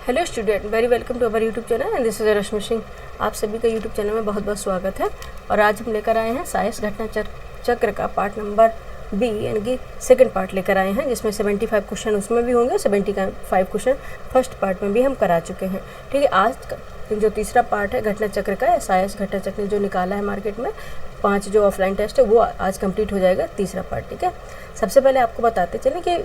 Hello student, very welcome to our YouTube channel and this is Rashmi Singh. आप सभी का YouTube channel में बहुत बहुत स्वागत है। और आज हम लेकर आए हैं साइंस घटना चक्र का पार्ट नंबर बी यानी कि सेकंड पार्ट लेकर आए हैं, जिसमें 75 क्वेश्चन उसमें भी होंगे, 75 क्वेश्चन फर्स्ट पार्ट में भी हम करा चुके हैं। ठीक है, आज का जो तीसरा पार्ट है घटना चक्र का, साइंस घटना चक्र ने जो निकाला है मार्केट में 5 जो ऑफलाइन टेस्ट है वो आज कंप्लीट हो जाएगा, तीसरा पार्ट। ठीक है, सबसे पहले आपको बताते चलें कि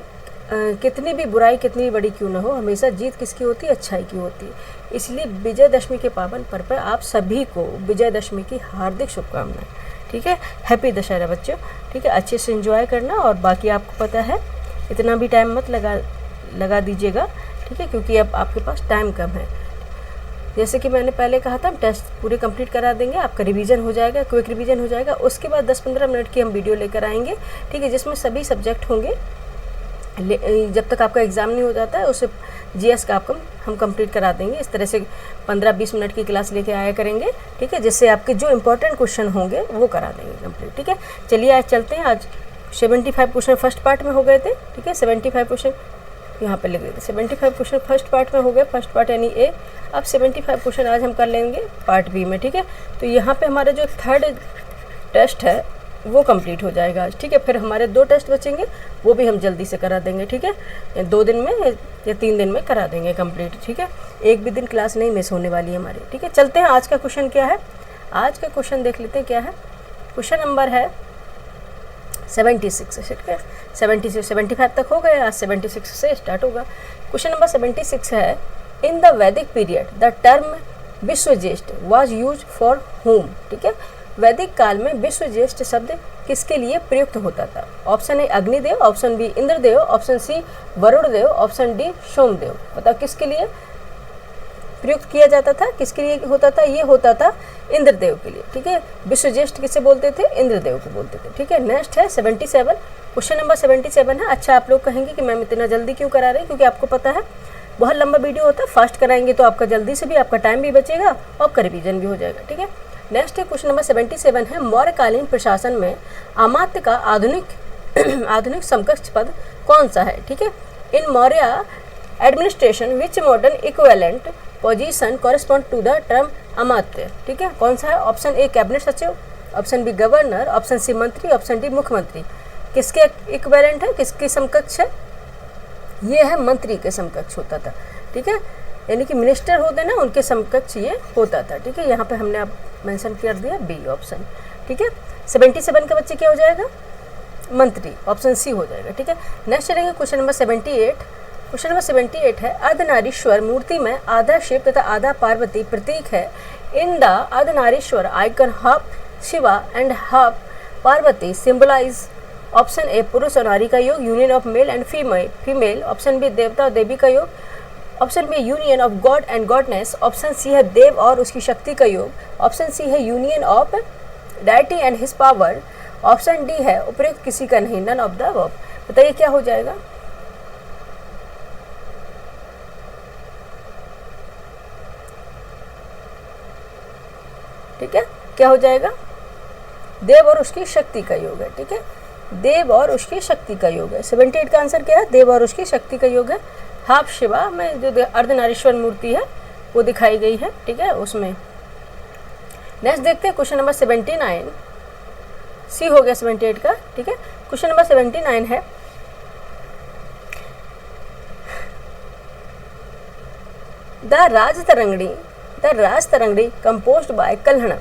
कितनी भी बुराई कितनी बड़ी क्यों ना हो, हमेशा जीत किसकी होती है? अच्छाई की होती है। इसलिए विजयदशमी के पावन पर्व पर आप सभी को विजयदशमी की हार्दिक शुभकामनाएं। ठीक है, हैप्पी दशहरा बच्चों। ठीक है, अच्छे से एंजॉय करना और बाकी आपको पता है इतना भी टाइम मत लगा दीजिएगा। ठीक है, क्योंकि अब आपके पास टाइम कम है। जैसे कि मैंने पहले कहा था, हम टेस्ट पूरे कंप्लीट करा देंगे, आपका रिवीजन हो जाएगा, क्विक रिवीजन हो जाएगा। उसके बाद 10-15 मिनट की हम वीडियो लेकर आएंगे। ठीक है, जिसमें सभी सब्जेक्ट होंगे। जब तक आपका एग्ज़ाम नहीं हो जाता है उसे जीएस का आपको हम कंप्लीट करा देंगे। इस तरह से 15-20 मिनट की क्लास लेके आया करेंगे। ठीक है, जिससे आपके जो इंपॉर्टेंट क्वेश्चन होंगे वो करा देंगे कंप्लीट। ठीक है, चलिए आज चलते हैं। आज 75 क्वेश्चन फर्स्ट पार्ट में हो गए थे। ठीक है, 75 क्वेश्चन यहाँ पे लिख देते, 75 क्वेश्चन फर्स्ट पार्ट में हो गए, फर्स्ट पार्ट यानी ए। अब 75 क्वेश्चन आज हम कर लेंगे पार्ट बी में। ठीक है, तो यहाँ पे हमारा जो थर्ड टेस्ट है वो कंप्लीट हो जाएगा आज। ठीक है, फिर हमारे 2 टेस्ट बचेंगे, वो भी हम जल्दी से करा देंगे। ठीक है, 2 दिन में या 3 दिन में करा देंगे कंप्लीट। ठीक है, एक भी दिन क्लास नहीं मिस होने वाली है हमारी। ठीक है, चलते हैं। आज का क्वेश्चन क्या है? आज का क्वेश्चन देख लेते हैं क्या है। क्वेश्चन नंबर है 76। ठीक है, 75 तक हो गए, आज 76 से स्टार्ट होगा। क्वेश्चन नंबर 76 है, in the Vedic period the term Vishwajyeshtha was use for home. ठीक है, वैदिक काल में विश्वज्येष्ठ शब्द किसके लिए प्रयुक्त होता था? Option A Agnidev, option B Indradev, option C Varun Dev, option D Somdev. बताओ किसके लिए प्रयुक्त किया जाता था, किसके लिए होता था? ये होता था इंद्रदेव के लिए। ठीक है, विश्वज्येष्ठ किसे बोलते थे? इंद्रदेव को बोलते थे। ठीक है, नेक्स्ट है 77। क्वेश्चन नंबर 77 है। अच्छा, आप लोग कहेंगे कि मैम इतना जल्दी क्यों करा रहे हैं? क्योंकि आपको पता है बहुत लंबा वीडियो होता है, फास्ट कराएंगे तो आपका जल्दी से भी आपका टाइम भी बचेगा और आपका रिवीजन भी हो जाएगा। ठीक है, नेक्स्ट है क्वेश्चन नंबर 77 है, मौर्यकालीन प्रशासन में अमात्य का आधुनिक समकक्ष पद कौन सा है? ठीक है, in Maurya administration which modern equivalent position correspond to the term Amatya. ठीक है, कौन सा है? ऑप्शन ए कैबिनेट सचिव, option B governor, option C मंत्री, ऑप्शन डी मुख्यमंत्री। किसके इक्विवेलेंट है, किसके समकक्ष है? ये है मंत्री के समकक्ष होता था। ठीक है, यानी कि मिनिस्टर होते ना, उनके समकक्ष ये होता था। ठीक है, यहाँ पे हमने अब मेंशन कर दिया बी ऑप्शन। ठीक है, 77 के बच्चे क्या हो जाएगा? मंत्री, ऑप्शन सी हो जाएगा। ठीक है, नेक्स्ट चलेंगे क्वेश्चन नंबर 78। क्वेश्चन नंबर 78 है, अर्धनारीश्वर मूर्ति में आधा शिव तथा आधा पार्वती प्रतीक है। In the Ardhanarishvara icon half Shiva and half Parvati symbolise. Option A पुरुष और नारी का योग, union of male and female. Option B देवता और देवी का योग, option B union of god and goddess. Option C है देव और उसकी शक्ति का योग, ऑप्शन सी है union of deity and his power, option D है उपयुक्त किसी का नहीं, नन ऑफ द अबव। बताइए क्या हो जाएगा? ठीक है, क्या हो जाएगा? देव और उसकी शक्ति का योग है। ठीक है, देव और उसकी शक्ति का योग है। 78 का आंसर क्या है? देव और उसकी शक्ति का योग है। हाफ शिवा में जो अर्धनारीश्वर मूर्ति है वो दिखाई गई है। ठीक है, उसमें नेक्स्ट देखते हैं क्वेश्चन नंबर 79। सी हो गया 78 का। ठीक है, क्वेश्चन नंबर 79 है, the Rajatarangini composed by Kalhana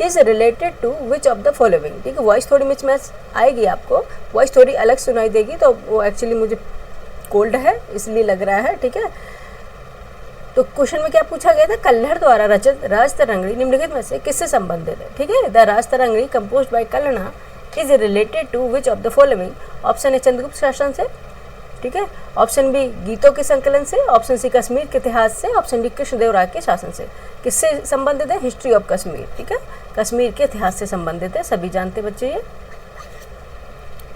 is related to which of the following. ठीक है, वॉइस थोड़ी मिच मैच आएगी आपको, वॉइस थोड़ी अलग सुनाई देगी, तो वो एक्चुअली मुझे कोल्ड है इसलिए लग रहा है। ठीक है, तो क्वेश्चन में क्या पूछा गया था? कल्हड़ द्वारा रचित राजतरंगिणी निम्नलिखित में से किससे संबंधित है? ठीक है, the Rajatarangini composed by Kalhana is related to which of the following. Option A Chandragupta शासन से। ठीक है, ऑप्शन बी गीतों के संकलन से, ऑप्शन सी कश्मीर के इतिहास से, ऑप्शन डी कृष्णदेवराय के शासन से। किससे संबंधित है? History of Kashmir. ठीक है, कश्मीर के इतिहास से संबंधित है, सभी जानते बच्चे ये,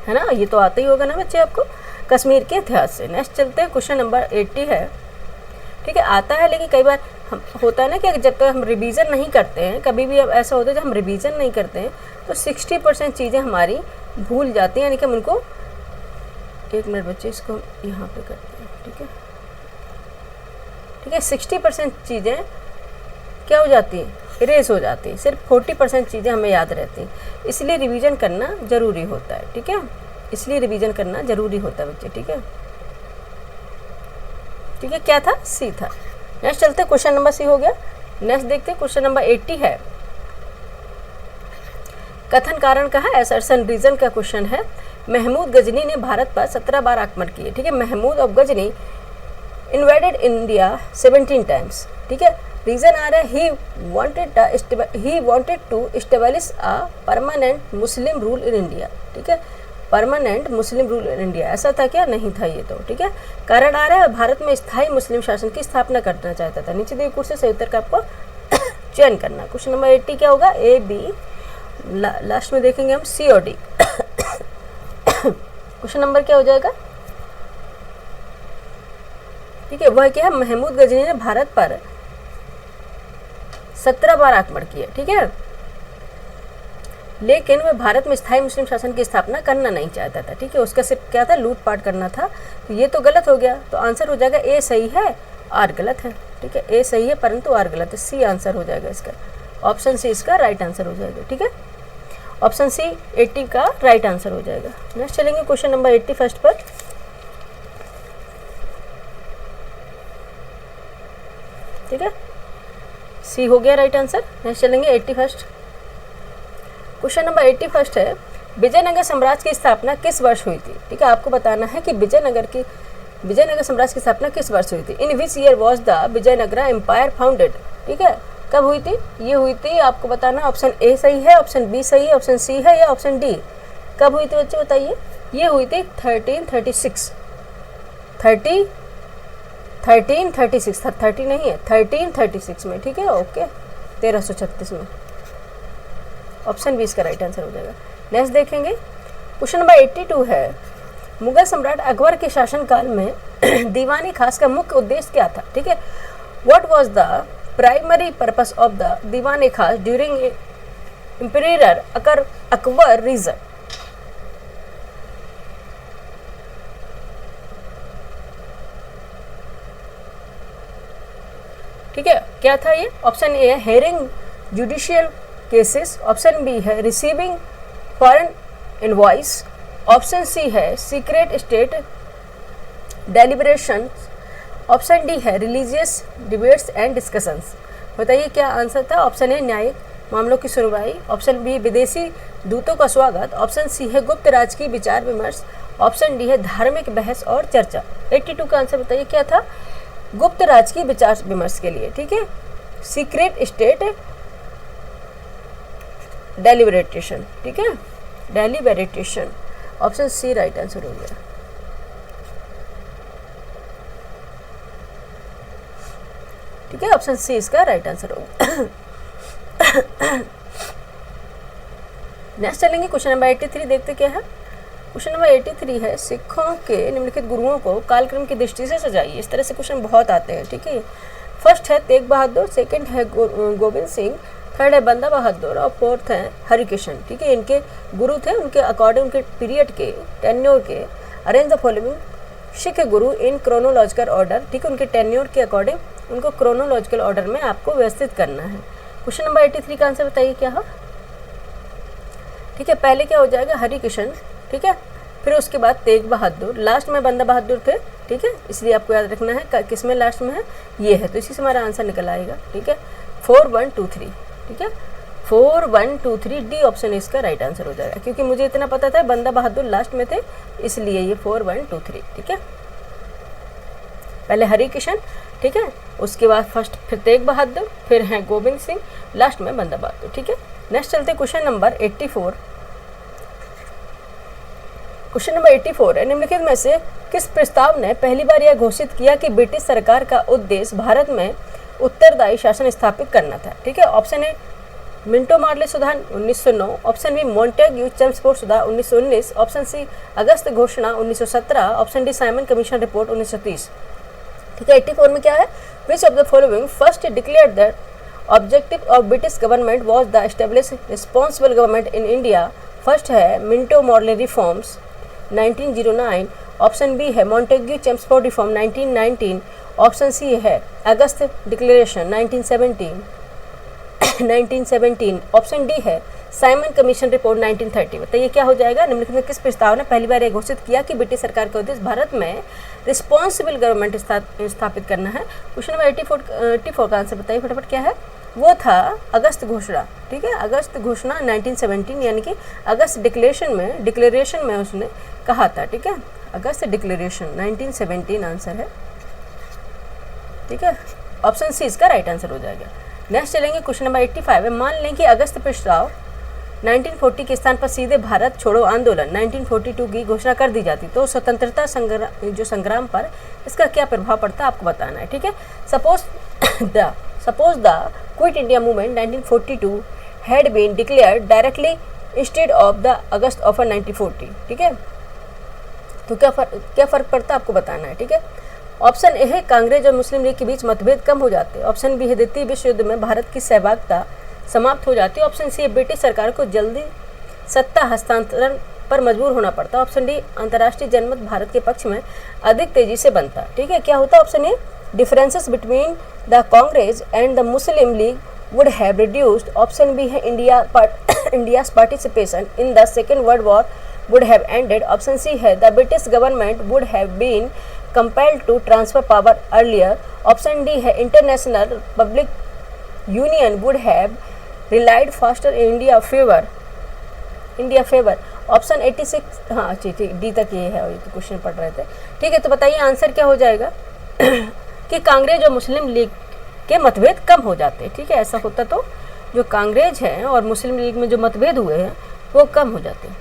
है ना? ये तो आता ही होगा ना बच्चे आपको, कश्मीर के इतिहास से। नेक्स्ट चलते हैं, क्वेश्चन नंबर 80 है। ठीक है, आता है लेकिन कई बार हम होता है ना कि जब तक हम रिवीजन नहीं करते हैं, कभी भी अब ऐसा होता है जब हम रिवीजन नहीं करते हैं तो 60% चीज़ें हमारी भूल जाती हैं, यानी कि हम उनको 1 मिनट बच्चे इसको यहाँ पे करते हैं। ठीक है, ठीक है। 60% चीज़ें क्या हो जाती है, इरेज हो जाती है, सिर्फ 40% चीज़ें हमें याद रहती हैं, इसलिए रिवीजन करना ज़रूरी होता है, ठीक है, इसलिए रिवीजन करना ज़रूरी होता है बच्चे, ठीक है। ठीक है, क्या था, सी था। नेक्स्ट चलते, क्वेश्चन नंबर सी हो गया। नेक्स्ट देखते हैं क्वेश्चन नंबर 80 है, कथन कारण का है, असर्शन रीजन का क्वेश्चन है। महमूद गजनी ने भारत पर 17 बार आक्रमण किए, ठीक है। Mahmud of Ghazni invaded India 17 times, ठीक है। रीजन आ रहा है he wanted to establish a permanent Muslim rule in India, ठीक है। Permanent Muslim rule in India, ऐसा था क्या, नहीं था ये तो, ठीक है। कारण आ रहा है भारत में स्थायी मुस्लिम शासन की स्थापना करना चाहता था। नीचे दिए कुछ से सही उत्तर का आपको चयन करना। क्वेश्चन नंबर 80 क्या होगा, ए बी, लास्ट में देखेंगे हम सी और डी। क्वेश्चन नंबर क्या हो जाएगा, ठीक है, वह क्या है, महमूद गजनी ने भारत पर 17 बार आक्रमण किया, ठीक है, लेकिन वह भारत में स्थायी मुस्लिम शासन की स्थापना करना नहीं चाहता था, ठीक है। उसका सिर्फ क्या था, लूटपाट करना था। तो ये तो गलत हो गया, तो आंसर हो जाएगा ए सही है, आर गलत है, ठीक है। ए सही है परंतु आर गलत है, सी आंसर हो जाएगा इसका, ऑप्शन सी इसका राइट आंसर हो जाएगा, ठीक है। ऑप्शन सी 80 का राइट आंसर हो जाएगा। नेक्स्ट चलेंगे क्वेश्चन नंबर 81 पर, ठीक है, सी हो गया राइट आंसर। नेक्स्ट चलेंगे 81। क्वेश्चन नंबर 81 है, विजयनगर साम्राज्य की स्थापना किस वर्ष हुई थी, ठीक है। आपको बताना है कि विजयनगर साम्राज्य की स्थापना किस वर्ष हुई थी। In which year was the Vijayanagara empire founded, ठीक है, कब हुई थी, ये हुई थी, आपको बताना है। ऑप्शन ए सही है, ऑप्शन बी सही है, ऑप्शन सी है या ऑप्शन डी। कब हुई थी बच्चे बताइए, ये हुई थी 1336 30 नहीं है, 1336 में, ठीक है, ओके, 1336 में। ऑप्शन बी इसका राइट आंसर हो जाएगा। नेक्स्ट देखेंगे क्वेश्चन नंबर 82 है, मुगल सम्राट अकबर के शासनकाल में दीवानी खास का मुख्य उद्देश्य क्या था, ठीक है। What was the primary purpose of the Diwani Khas during imperial Akbar reason, ठीक है, क्या था ये। ऑप्शन ए है hearing judicial cases, option B है receiving foreign envoys, option C है secret state deliberation, option D है रिलीजियस डिबेट्स एंड डिस्कशंस। बताइए क्या आंसर था। ऑप्शन ए न्यायिक मामलों की सुनवाई, ऑप्शन बी विदेशी दूतों का स्वागत, ऑप्शन सी है गुप्त राज की विचार विमर्श, ऑप्शन डी है धार्मिक बहस और चर्चा। 82 का आंसर बताइए क्या था, गुप्त राज की विचार विमर्श के लिए, ठीक है, सीक्रेट स्टेट डेलिब्रेटेशन, ठीक है, डेलिब्रेटेशन, ऑप्शन सी राइट आंसर हो गया। ठीक है, ऑप्शन सी इसका राइट आंसर होगा। नेक्स्ट चलेंगे क्वेश्चन नंबर 83, देखते क्या है। क्वेश्चन नंबर 83 है, सिखों के निम्नलिखित गुरुओं को कालक्रम की दृष्टि से सजाइए। इस तरह से क्वेश्चन बहुत आते हैं, ठीक है। फर्स्ट है तेग बहादुर, सेकंड है गोविंद सिंह, थर्ड है बंदा बहादुर और फोर्थ है हरिकिशन, ठीक है। इनके गुरु थे, उनके अकॉर्डिंग उनके पीरियड के टेन्योर के arrange the following Sikh Guru in chronological order, ठीक है, उनके टेन्योर के अकॉर्डिंग उनको क्रोनोलॉजिकल ऑर्डर में आपको व्यवस्थित करना है। क्वेश्चन नंबर 83 का आंसर बताइए क्या है, ठीक है। पहले क्या हो जाएगा हरिकिशन, ठीक है, फिर उसके बाद तेग बहादुर, लास्ट में बंदा बहादुर थे, ठीक है, इसलिए आपको याद रखना है किस में लास्ट में है, ये है, तो इसी से हमारा आंसर निकल आएगा, ठीक है। 4 1 2 3, ठीक है, 4 1 2 3 डी ऑप्शन इसका राइट आंसर हो जाएगा, क्योंकि मुझे इतना पता था बंदा बहादुर लास्ट में थे, इसलिए ये 4 1 2 3, ठीक है। पहले हरिकिशन, ठीक है, उसके बाद फर्स्ट फिर तेग बहादुर, फिर हैं गोविंद सिंह, लास्ट में बंदा बहादुर, ठीक है। नेक्स्ट चलते क्वेश्चन नंबर 84। क्वेश्चन नंबर 84 है, निम्नलिखित में से किस प्रस्ताव ने पहली बार यह घोषित किया कि ब्रिटिश सरकार का उद्देश्य भारत में उत्तरदायी शासन स्थापित करना था, ठीक है। ऑप्शन ए मिंटो मार्ले सुधार 1909, ऑप्शन बी मॉन्टेग्यू चेम्सफोर्ड सुधार 1919, ऑप्शन सी अगस्त घोषणा 1917, option D Simon commission report 1930, ठीक है। 84 में क्या है, which of the following first declared that objective of British government was the establish responsible government in India. First है Minto Morley reforms 1909, option B है Montagu Chelmsford reform 1919, option C है August declaration 1917, option D है Simon commission report 1930। बताइए क्या हो जाएगा। निम्नलिखित में किस प्रस्ताव ने पहली बार यह घोषित किया कि ब्रिटिश सरकार का उद्देश्य भारत में रिस्पॉन्सिबल गवर्नमेंट स्थापित करना है। क्वेश्चन नंबर 84 का आंसर बताइए फटाफट क्या है। वो था अगस्त घोषणा, ठीक है, अगस्त घोषणा 1917, यानी कि अगस्त डिक्लेरेशन में उसने कहा था, ठीक है, अगस्त डिक्लेरेशन 1917 आंसर है, ठीक है, ऑप्शन सी इसका राइट आंसर हो जाएगा। नेक्स्ट चलेंगे क्वेश्चन नंबर 85 है। मान लें कि अगस्त प्रस्ताव 1940 के स्थान पर सीधे भारत छोड़ो आंदोलन 1942 की घोषणा कर दी जाती तो स्वतंत्रता संग्राम पर इसका क्या प्रभाव पड़ता है आपको बताना है, ठीक है। Suppose the quit India movement 1942 had been declared directly instead of the August of 1940, ठीक है, तो क्या फर्क पड़ता है आपको बताना है, ठीक है। ऑप्शन ए है कांग्रेस और मुस्लिम लीग के बीच मतभेद कम हो जाते। ऑप्शन बी है द्वितीय विश्व युद्ध में भारत की सहभागिता समाप्त हो जाती है। ऑप्शन सी है ब्रिटिश सरकार को जल्दी सत्ता हस्तांतरण पर मजबूर होना पड़ता। ऑप्शन डी अंतर्राष्ट्रीय जनमत भारत के पक्ष में अधिक तेजी से बनता, ठीक है। क्या होता है option A differences between the Congress and the Muslim League would have reduced. Option B है India's participation in the second world war would have ended. Option C है the British government would have been compelled to transfer power earlier. Option D है international public union would have relied faster in India favor. Option 86, हाँ ठीक D तक ये है, ये तो question पढ़ रहे थे, ठीक है। तो बताइए आंसर क्या हो जाएगा कि कांग्रेस और मुस्लिम लीग के मतभेद कम हो जाते हैं, ठीक है। ऐसा होता तो जो कांग्रेस है और मुस्लिम लीग में जो मतभेद हुए हैं वो कम हो जाते हैं।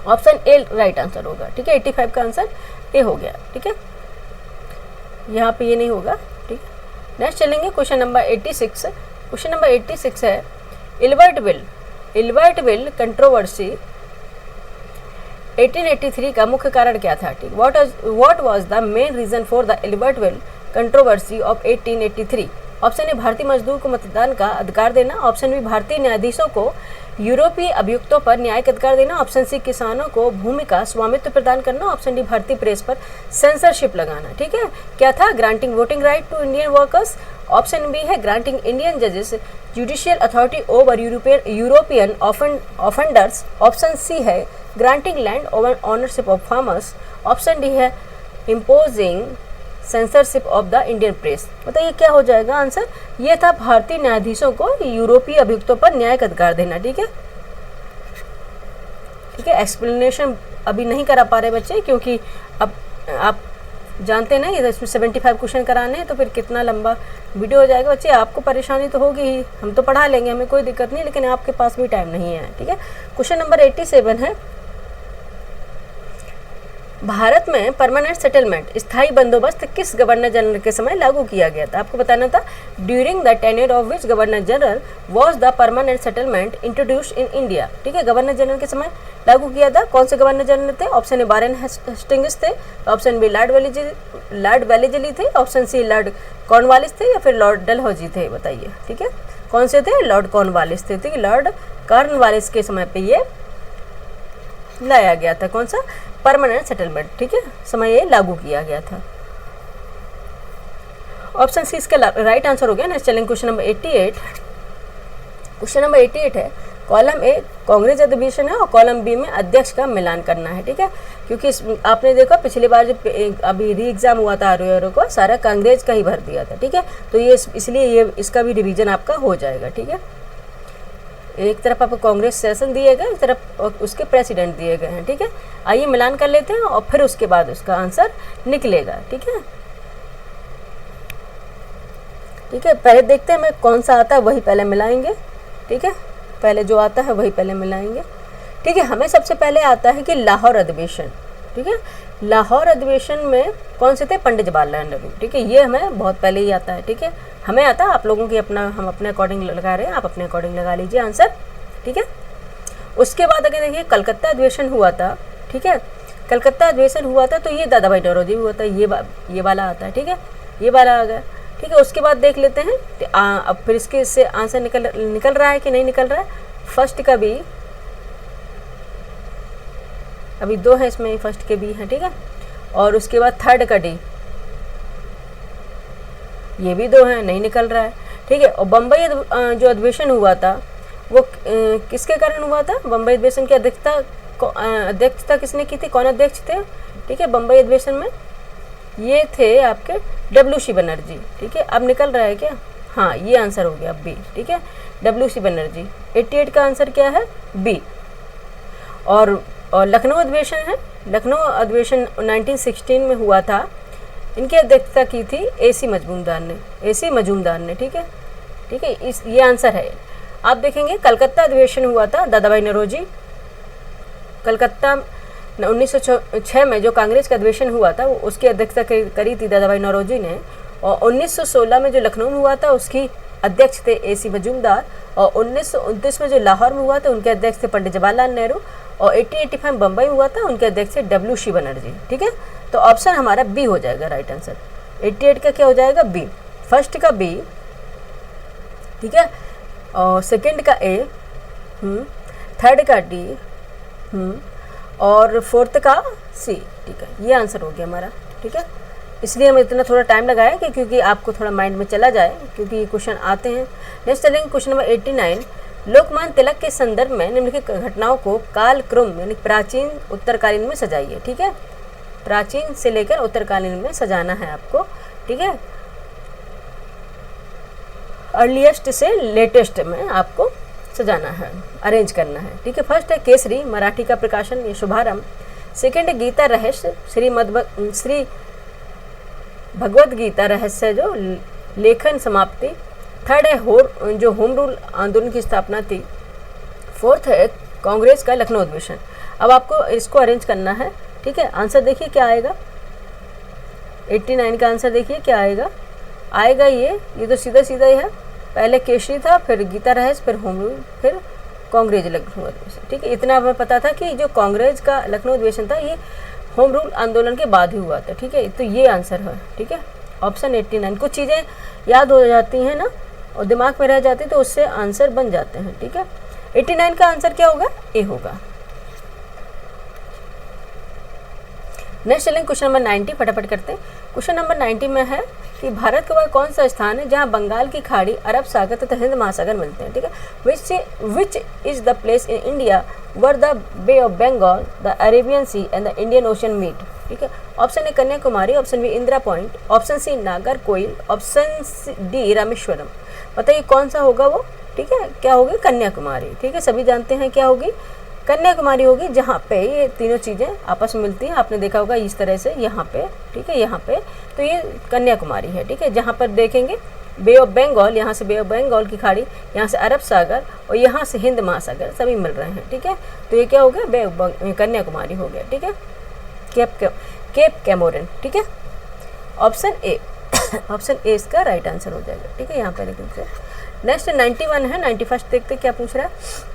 ऑप्शन ए राइट आंसर होगा, ठीक है। 85 का आंसर ए हो गया, ठीक है, यहाँ पे ये नहीं होगा, ठीक है। नेक्स्ट चलेंगे क्वेश्चन नंबर 86। क्वेश्चन नंबर 86 है इल्बर्ट विल कंट्रोवर्सी 1883 का मुख्य कारण क्या था, ठीक। What was the main reason for the Ilbert bill controversy of 1883। Option A भारतीय मजदूर को मतदान का अधिकार देना। ऑप्शन बी भारतीय न्यायाधीशों को यूरोपीय अभियुक्तों पर न्यायिक अधिकार देना। ऑप्शन सी किसानों को भूमि का स्वामित्व प्रदान करना। ऑप्शन डी भारतीय प्रेस पर सेंसरशिप लगाना, ठीक है। क्या था granting voting right to Indian workers. Option B है ग्रांटिंग इंडियन जजेस judicial authority over European offenders. Option C है granting land over ownership of farmers. Option D है imposing censorship of the Indian press. बताइए क्या हो जाएगा answer. ये था भारतीय न्यायाधीशों को यूरोपीय अभियुक्तों पर न्यायिक अधिकार देना, ठीक है, ठीक है। एक्सप्लेनेशन अभी नहीं करा पा रहे बच्चे, क्योंकि अब आप जानते ना ये इसमें 75 क्वेश्चन कराने हैं, तो फिर कितना लंबा वीडियो हो जाएगा बच्चे। आपको परेशानी तो होगी ही, हम तो पढ़ा लेंगे, हमें कोई दिक्कत नहीं, लेकिन आपके पास भी टाइम नहीं है, ठीक है। क्वेश्चन नंबर 87 है भारत में परमानेंट सेटलमेंट स्थायी बंदोबस्त किस गवर्नर जनरल के समय लागू किया गया था। आपको बताना था during the tenure of which governor general was the permanent settlement introduced in India, ठीक है। गवर्नर जनरल के समय लागू किया था। कौन से गवर्नर जनरल थे। ऑप्शन ए वारेन हेस्टिंग्स थे। ऑप्शन बी लॉर्ड वेलेस्ली थे। ऑप्शन सी लॉर्ड कॉर्नवालिस थे या फिर लॉर्ड डलहौजी थे। बताइए, ठीक है, कौन से थे। लॉर्ड कॉर्नवालिस थे, ठीक है। लॉर्ड कॉर्नवालिस के समय पे ये लाया गया था, कौन सा परमानेंट सेटलमेंट, ठीक है, समय ये लागू किया गया था। ऑप्शन सी इसका राइट आंसर हो गया। नेक्स्ट चलेंगे क्वेश्चन नंबर 88। क्वेश्चन नंबर 88 है कॉलम ए कांग्रेस अधिवेशन है और कॉलम बी में अध्यक्ष का मिलान करना है, ठीक है। क्योंकि आपने देखा पिछली बार जब अभी री एग्जाम हुआ था आर को सारा कांग्रेस का ही भर दिया था, ठीक है। तो ये इसलिए ये इसका भी रिवीजन आपका हो जाएगा, ठीक है। एक तरफ आपको कांग्रेस सेशन दिए गए, एक तरफ उसके प्रेसिडेंट दिए गए हैं, ठीक है। आइए मिलान कर लेते हैं और फिर उसके बाद उसका आंसर निकलेगा, ठीक है, ठीक है। पहले देखते हैं हमें कौन सा आता है वही पहले मिलाएंगे, ठीक है। पहले जो आता है वही पहले मिलाएंगे, ठीक है। हमें सबसे पहले आता है कि लाहौर अधिवेशन, ठीक है। लाहौर अधिवेशन में कौन से थे, पंडित जवाहरलाल नेहरू, ठीक है। ये हमें बहुत पहले ही आता है, ठीक है। हमें आता है, आप लोगों की हम अपने अकॉर्डिंग लगा रहे हैं, आप अपने अकॉर्डिंग लगा लीजिए आंसर, ठीक है। उसके बाद अगर देखिए कलकत्ता अधिवेशन हुआ था, ठीक है। कलकत्ता अधिवेशन हुआ था तो ये दादा भाई नौरोजी हुआ था, ये वाला आता है, ठीक है, ये वाला आ गया, ठीक है। उसके बाद देख लेते हैं अब फिर इसके से आंसर निकल रहा है कि नहीं निकल रहा है। फर्स्ट का भी अभी 2 है इसमें, फर्स्ट के बी है, ठीक है। और उसके बाद थर्ड का डी, ये भी 2 है, नहीं निकल रहा है, ठीक है। और बम्बई जो अधिवेशन हुआ था वो किसके कारण हुआ था? बम्बई अधिवेशन की अध्यक्षता किसने की थी? कौन अध्यक्ष थे? ठीक है, बम्बई अधिवेशन में ये थे आपके WC बनर्जी, ठीक है। अब निकल रहा है क्या? हाँ, ये आंसर हो गया बी, ठीक है, WC बनर्जी। 88 का आंसर क्या है? बी। और लखनऊ अधिवेशन है, लखनऊ अधिवेशन 1916 में हुआ था, इनकी अध्यक्षता की थी AC मजूमदार ने, ठीक है, ठीक है, ये आंसर है। आप देखेंगे कलकत्ता अधिवेशन हुआ था, दादाभाई नौरोजी, कलकत्ता 1906 में जो कांग्रेस का अधिवेशन हुआ था वो उसकी अध्यक्षता करी थी दादाभाई नौरोजी ने। और 1916 में जो लखनऊ में हुआ था उसकी अध्यक्ष थे AC मजूमदार। और 1929 में जो लाहौर में हुआ था उनके अध्यक्ष थे पंडित जवाहरलाल नेहरू। और 1885 बम्बई में हुआ था, उनके अध्यक्ष थे WC बनर्जी, ठीक है। तो ऑप्शन हमारा बी हो जाएगा राइट आंसर। 88 का क्या हो जाएगा? बी। फर्स्ट का बी, ठीक है, और सेकंड का ए, थर्ड का डी, और फोर्थ का सी, ठीक है। ये आंसर हो गया हमारा, ठीक है। इसलिए हम इतना थोड़ा टाइम लगाया कि क्योंकि आपको थोड़ा माइंड में चला जाए, क्योंकि ये क्वेश्चन आते हैं। नेक्स्ट चलेंगे क्वेश्चन नंबर 89। लोकमान्य तिलक के संदर्भ में निम्नलिखित घटनाओं को कालक्रम यानी प्राचीन उत्तरकालीन में सजाइए, ठीक है। प्राचीन से लेकर उत्तरकालीन में सजाना है आपको, ठीक है। अर्लीस्ट से लेटेस्ट में आपको सजाना है, अरेंज करना है, ठीक है। फर्स्ट है केसरी, मराठी का प्रकाशन, ये शुभारंभ। सेकंड है गीता रहस्य, श्री भगवद गीता रहस्य जो लेखन समाप्ति। थर्ड है जो होम रूल आंदोलन की स्थापना थी। फोर्थ है कांग्रेस का लखनऊ अधिवेशन। अब आपको इसको अरेंज करना है, ठीक है। आंसर देखिए क्या आएगा, 89 का आंसर देखिए क्या आएगा ये तो सीधा सीधा ही है। पहले केसरी था, फिर गीता रहस्य, फिर होम रूल, फिर कांग्रेस लखनऊ अधिवेशन, ठीक है। इतना हमें पता था कि जो कांग्रेस का लखनऊ अधिवेशन था ये होम रूल आंदोलन के बाद ही हुआ था, ठीक है। तो ये आंसर है, ठीक है, ऑप्शन 89। कुछ चीज़ें याद हो जाती हैं ना और दिमाग में रह जाती, तो उससे आंसर बन जाते हैं, ठीक है। 89 का आंसर क्या होगा? ए होगा। नेक्स्ट चलेंगे क्वेश्चन नंबर 90, फटाफट करते हैं। क्वेश्चन नंबर 90 में है कि भारत का वह कौन सा स्थान है जहां बंगाल की खाड़ी, अरब सागर तथा हिंद महासागर मिलते हैं, ठीक है। Which is the place in India where the bay of Bengal, the Arabian sea and the Indian ocean meet, ठीक है। Option A Kanyakumari, option B Indira point, option C Nagercoil, option D Rameswaram. बताइए कौन सा होगा वो, ठीक है। क्या होगी? कन्याकुमारी, ठीक है। सभी जानते हैं क्या होगी, कन्याकुमारी होगी, जहाँ पे ये तीनों चीज़ें आपस में मिलती हैं। आपने देखा होगा इस तरह से यहाँ पे, ठीक है, यहाँ पे तो ये कन्याकुमारी है, ठीक है। जहाँ पर देखेंगे बे ऑफ बंगाल, यहाँ से बे ऑफ बंगाल की खाड़ी, यहाँ से अरब सागर और यहाँ से हिंद महासागर सभी मिल रहे हैं, ठीक है। तो ये क्या हो गया? कन्याकुमारी हो गया, ठीक है। केप कैमोरन, ठीक है। ऑप्शन ए ऑप्शन ए इसका राइट आंसर हो जाएगा, ठीक है। यहाँ पे लिखेंगे। नेक्स्ट 91 है, 91 देखते क्या पूछ रहा है।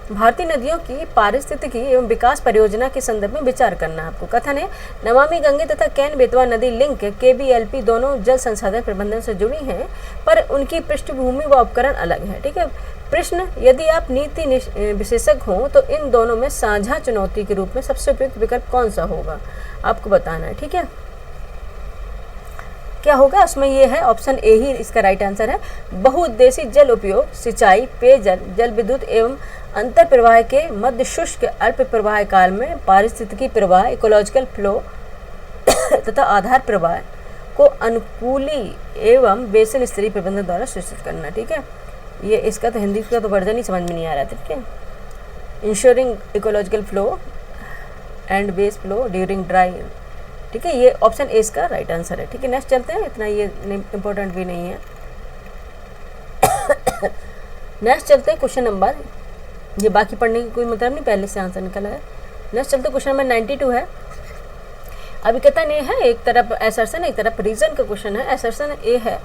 भारतीय नदियों की पारिस्थितिकी एवं विकास परियोजना के संदर्भ में विचार करना है आपको। कथन है नमामि गंगे तथा कैन बेतवा नदी लिंक KBLP दोनों जल संसाधन प्रबंधन से जुड़ी हैं, पर उनकी पृष्ठभूमि व उपकरण अलग है, ठीक है। प्रश्न, यदि आप नीति विशेषज्ञ हों तो इन दोनों में साझा चुनौती के रूप में सबसे उपयुक्त विकल्प कौन सा होगा, आपको बताना है, ठीक है। क्या होगा उसमें? ये है ऑप्शन ए ही इसका राइट आंसर है। बहुउद्देशीय जल उपयोग, सिंचाई, पेयजल, जल विद्युत एवं अंतर प्रवाह के मध्य शुष्क अल्प प्रवाह काल में पारिस्थितिकी प्रवाह, इकोलॉजिकल फ्लो तथा आधार प्रवाह को अनुकूली एवं बेसिन स्तरीय प्रबंधन द्वारा सुनिश्चित करना, ठीक है। ये इसका तो हिंदी का तो वर्जन ही समझ में नहीं आ रहा था, ठीक है। Ensuring ecological flow and base flow during dry, ठीक है। ये ऑप्शन ए इसका राइट आंसर है, ठीक है। नेक्स्ट चलते हैं, इतना ये इंपॉर्टेंट भी नहीं है। नेक्स्ट चलते हैं क्वेश्चन नंबर, ये बाकी पढ़ने की कोई मतलब नहीं, पहले से आंसर निकला है। नेक्स्ट चलते हैं क्वेश्चन नंबर 92 है। अभी कथन ये है, एक तरफ असर्शन एक तरफ रीजन का क्वेश्चन है। असर्शन ए है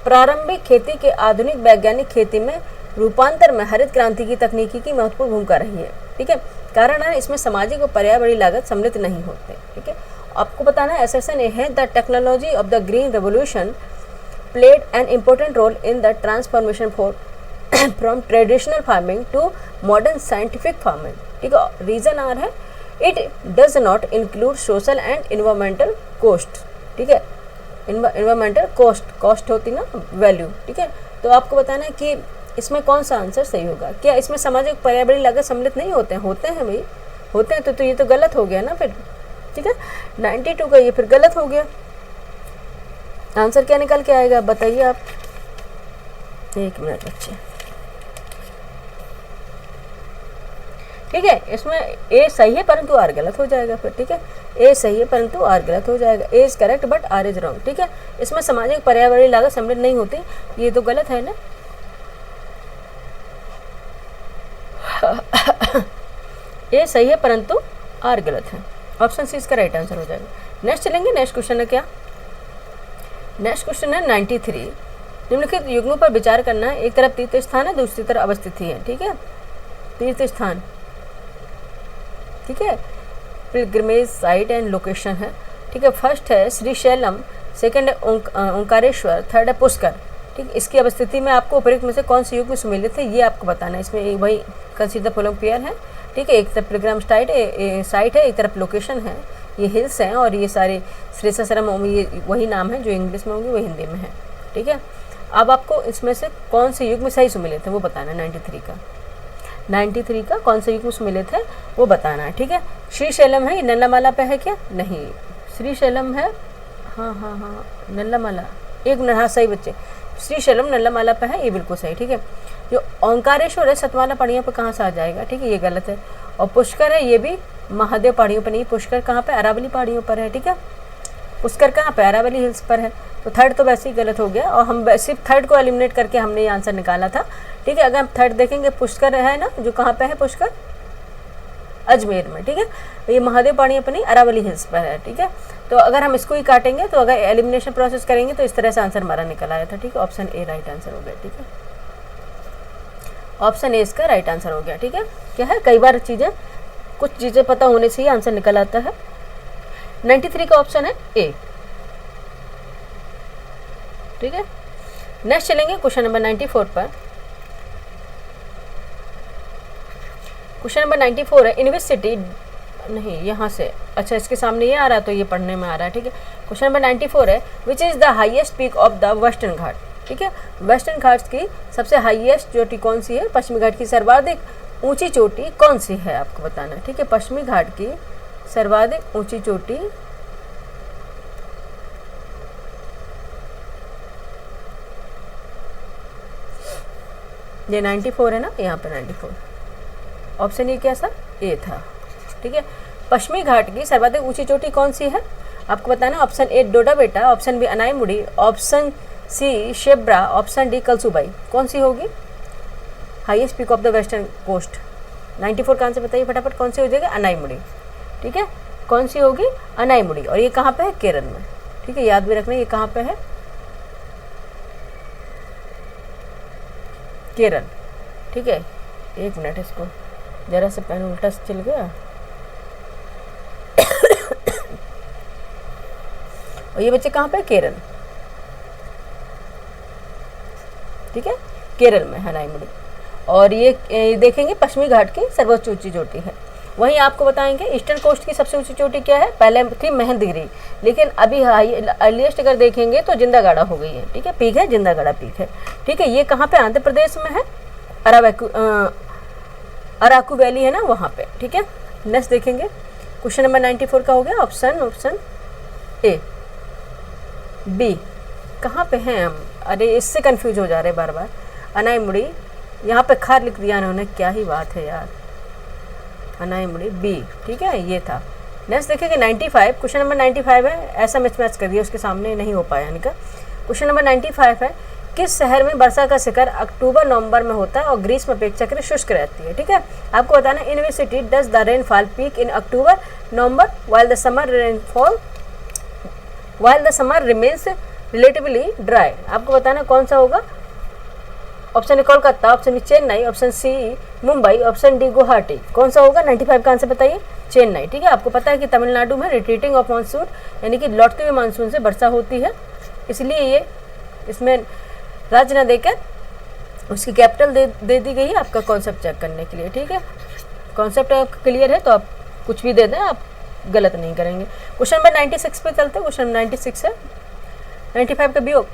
प्रारंभिक खेती के आधुनिक वैज्ञानिक खेती में रूपांतर में हरित क्रांति की तकनीकी की महत्वपूर्ण भूमिका रही है, ठीक है। कारण है इसमें सामाजिक और पर्यावरणीय लागत सम्मिलित नहीं होते, ठीक है। आपको बताना है असर्शन ए है the technology of the green revolution played an important role in the transformation from traditional farming to modern scientific farming, ठीक है। रीजन आर है it does not include social and environmental cost, ठीक है, environmental cost होती ना value, ठीक है। तो आपको बताना है कि इसमें कौन सा आंसर सही होगा। क्या इसमें सामाजिक पर्यावरणीय लागत सम्मिलित नहीं होते हैं? होते हैं भाई, होते हैं, तो ये तो गलत हो गया ना फिर, ठीक है। 92 का ये फिर गलत हो गया। आंसर क्या निकल के आएगा बताइए आप, 1 मिनट बच्चे, ठीक है। इसमें ए सही है परंतु आर गलत हो जाएगा फिर, ठीक है। ए सही है परंतु आर गलत हो जाएगा। A is correct but R is wrong, ठीक है। इसमें सामाजिक पर्यावरणीय लागत सम्मिलित नहीं होती, ये तो गलत है ना। ए सही है परंतु आर गलत है, ऑप्शन सी इसका राइट आंसर हो जाएगा। नेक्स्ट चलेंगे, नेक्स्ट क्वेश्चन है क्या, नेक्स्ट क्वेश्चन है 93। निम्नलिखित युग्मों पर विचार करना है। एक तरफ तीर्थ स्थान है, दूसरी तरफ अवस्थिति है, ठीक है, तीर्थ स्थान, ठीक है, पिलग्रिमेज साइट एंड लोकेशन है, ठीक है। फर्स्ट है श्रीशैलम, सेकंड है ओंकारेश्वर, थर्ड है पुष्कर, ठीक। इसकी अवस्थिति में आपको उपयुक्त में से कौन से युग में सम्मिलित है ये आपको बताना है। इसमें वही कंसीडर फॉलोइंग पेयर है, ठीक है। एक तरफ पिलग्रिम साइट है, एक तरफ लोकेशन है, ये हिल्स हैं, और ये सारे श्रीशैलम ये वही नाम है जो इंग्लिश में होंगे वो हिंदी में है, ठीक है। अब आपको इसमें से कौन से युग में सही सम्मिलित है वो बताना है। 93 का कौन से युग में सम्मिलित है वो बताना है, ठीक है। श्रीशैलम है, ये नल्लामाला पे है क्या? नहीं, श्रीशैलम है, हाँ नल्लामाला, 1 मिनट, हाँ सही बच्चे, श्रीशैलम नल्लामाला पे है, ये बिल्कुल सही, ठीक है। जो ओंकारेश्वर है सतमाला पहाड़ियों पर कहाँ से आ जाएगा, ठीक है, ये गलत है। और पुष्कर है, ये भी महादेव पहाड़ियों पर नहीं, पुष्कर कहाँ पे, अरावली पहाड़ियों पर है, ठीक है। पुष्कर कहाँ पे, अरावली हिल्स पर है। तो थर्ड तो वैसे ही गलत हो गया, और हम सिर्फ थर्ड को एलिमिनेट करके हमने ये आंसर निकाला था, ठीक है। अगर हम थर्ड देखेंगे, पुष्कर है ना, जो कहाँ पे है पुष्कर, अजमेर में, ठीक है। ये महादेव पहाड़ियों पर नहीं, अरावली हिल्स पर है, ठीक है। तो अगर हम इसको ही काटेंगे, तो अगर एलिमिनेशन प्रोसेस करेंगे तो इस तरह से आंसर हमारा निकल आया था, ठीक है। ऑप्शन ए राइट आंसर हो गया, ठीक है। ऑप्शन ए इसका राइट आंसर हो गया, ठीक है। क्या है, कई बार कुछ चीज़ें पता होने से ही आंसर निकल आता है। 93 का ऑप्शन है ए, ठीक है। नेक्स्ट चलेंगे क्वेश्चन नंबर 94 पर। क्वेश्चन नंबर 94 है, इन विच सिटी, नहीं यहाँ से, अच्छा इसके सामने ये आ रहा है तो ये पढ़ने में आ रहा है, ठीक है। क्वेश्चन नंबर 94 है, which is the highest peak of the Western Ghat, ठीक है। वेस्टर्न घाट्स की सबसे हाईएस्ट चोटी कौन सी है? पश्चिमी घाट की सर्वाधिक ऊंची चोटी कौन सी है आपको बताना है, ठीक है। पश्चिमी घाट की सर्वाधिक ऊंची चोटी, ये 94 है ना, यहाँ पे 94, ऑप्शन ए क्या था, ए था, ठीक है। पश्चिमी घाट की सर्वाधिक ऊंची चोटी कौन सी है आपको बताना। Option A Doddabetta, option B Anaimudi, option C Shebra, option D Kalsubai, कौन सी होगी highest peak of the western coast? 94 का आंसर बताइए फटाफट, कौन सी हो जाएगी? अनाईमुड़ी, ठीक है। कौन सी होगी? अनाईमुड़ी, और ये कहाँ पे है? केरल में, ठीक है, याद भी रखना ये कहाँ पे है, केरल, ठीक है। 1 मिनट, इसको जरा से पेन उल्टा से चल गया। और ये बच्चे कहाँ पे? केरल, ठीक है, केरल में है अनाईमुड़ी। और ये देखेंगे पश्चिमी घाट की सर्वोच्च ऊंची चोटी है। वहीं आपको बताएंगे ईस्टर्न कोस्ट की सबसे ऊंची चोटी क्या है? पहले थी महेंद्रगिरी, लेकिन अभी अर्लीस्ट अगर देखेंगे तो जिंदागढ़ा हो गई है, ठीक है, पीक है, जिंदागढ़ा पीक है, ठीक है। ये कहाँ पे? आंध्र प्रदेश में है, अराकू वैली है ना वहाँ पे, ठीक है। नेक्स्ट देखेंगे क्वेश्चन नंबर 94 का हो गया ऑप्शन ए, बी कहाँ पे हैं हम? अरे इससे कंफ्यूज हो जा रहे बार बार। अनाईमुड़ी, यहाँ पे खार लिख दिया इन्होंने, क्या ही बात है यार। अनाईमुड़ी बी, ठीक है, ये था। नेक्स्ट देखिए 95, क्वेश्चन नंबर 95 है, ऐसा मैच कर दिया उसके सामने, नहीं हो पाया इनका। क्वेश्चन नंबर 95 है, किस शहर में वर्षा का शिखर अक्टूबर नवंबर में होता है और ग्रीष्म अपेक्षाकृत शुष्क रहती है, ठीक है। आपको बताना in which city does the rainfall peak in October November while the summer remains relatively dry. आपको बताना कौन सा होगा। Option A Kolkata, option B Chennai, option C Mumbai, option D Guwahati, कौन सा होगा? 95 का आंसर बताइए। चेन्नई, ठीक है। आपको पता है कि तमिलनाडु में रिट्रीटिंग ऑफ मानसून यानी कि लौटते हुए मानसून से वर्षा होती है, इसलिए ये इसमें राज्य न देकर उसकी कैपिटल दे दी गई है आपका कॉन्सेप्ट चेक करने के लिए, ठीक है। कॉन्सेप्ट क्लियर है तो आप कुछ भी दे दें, आप गलत नहीं करेंगे। क्वेश्चन नंबर 96 पे चलते हैं। क्वेश्चन नंबर 96 है, 95 का भी हो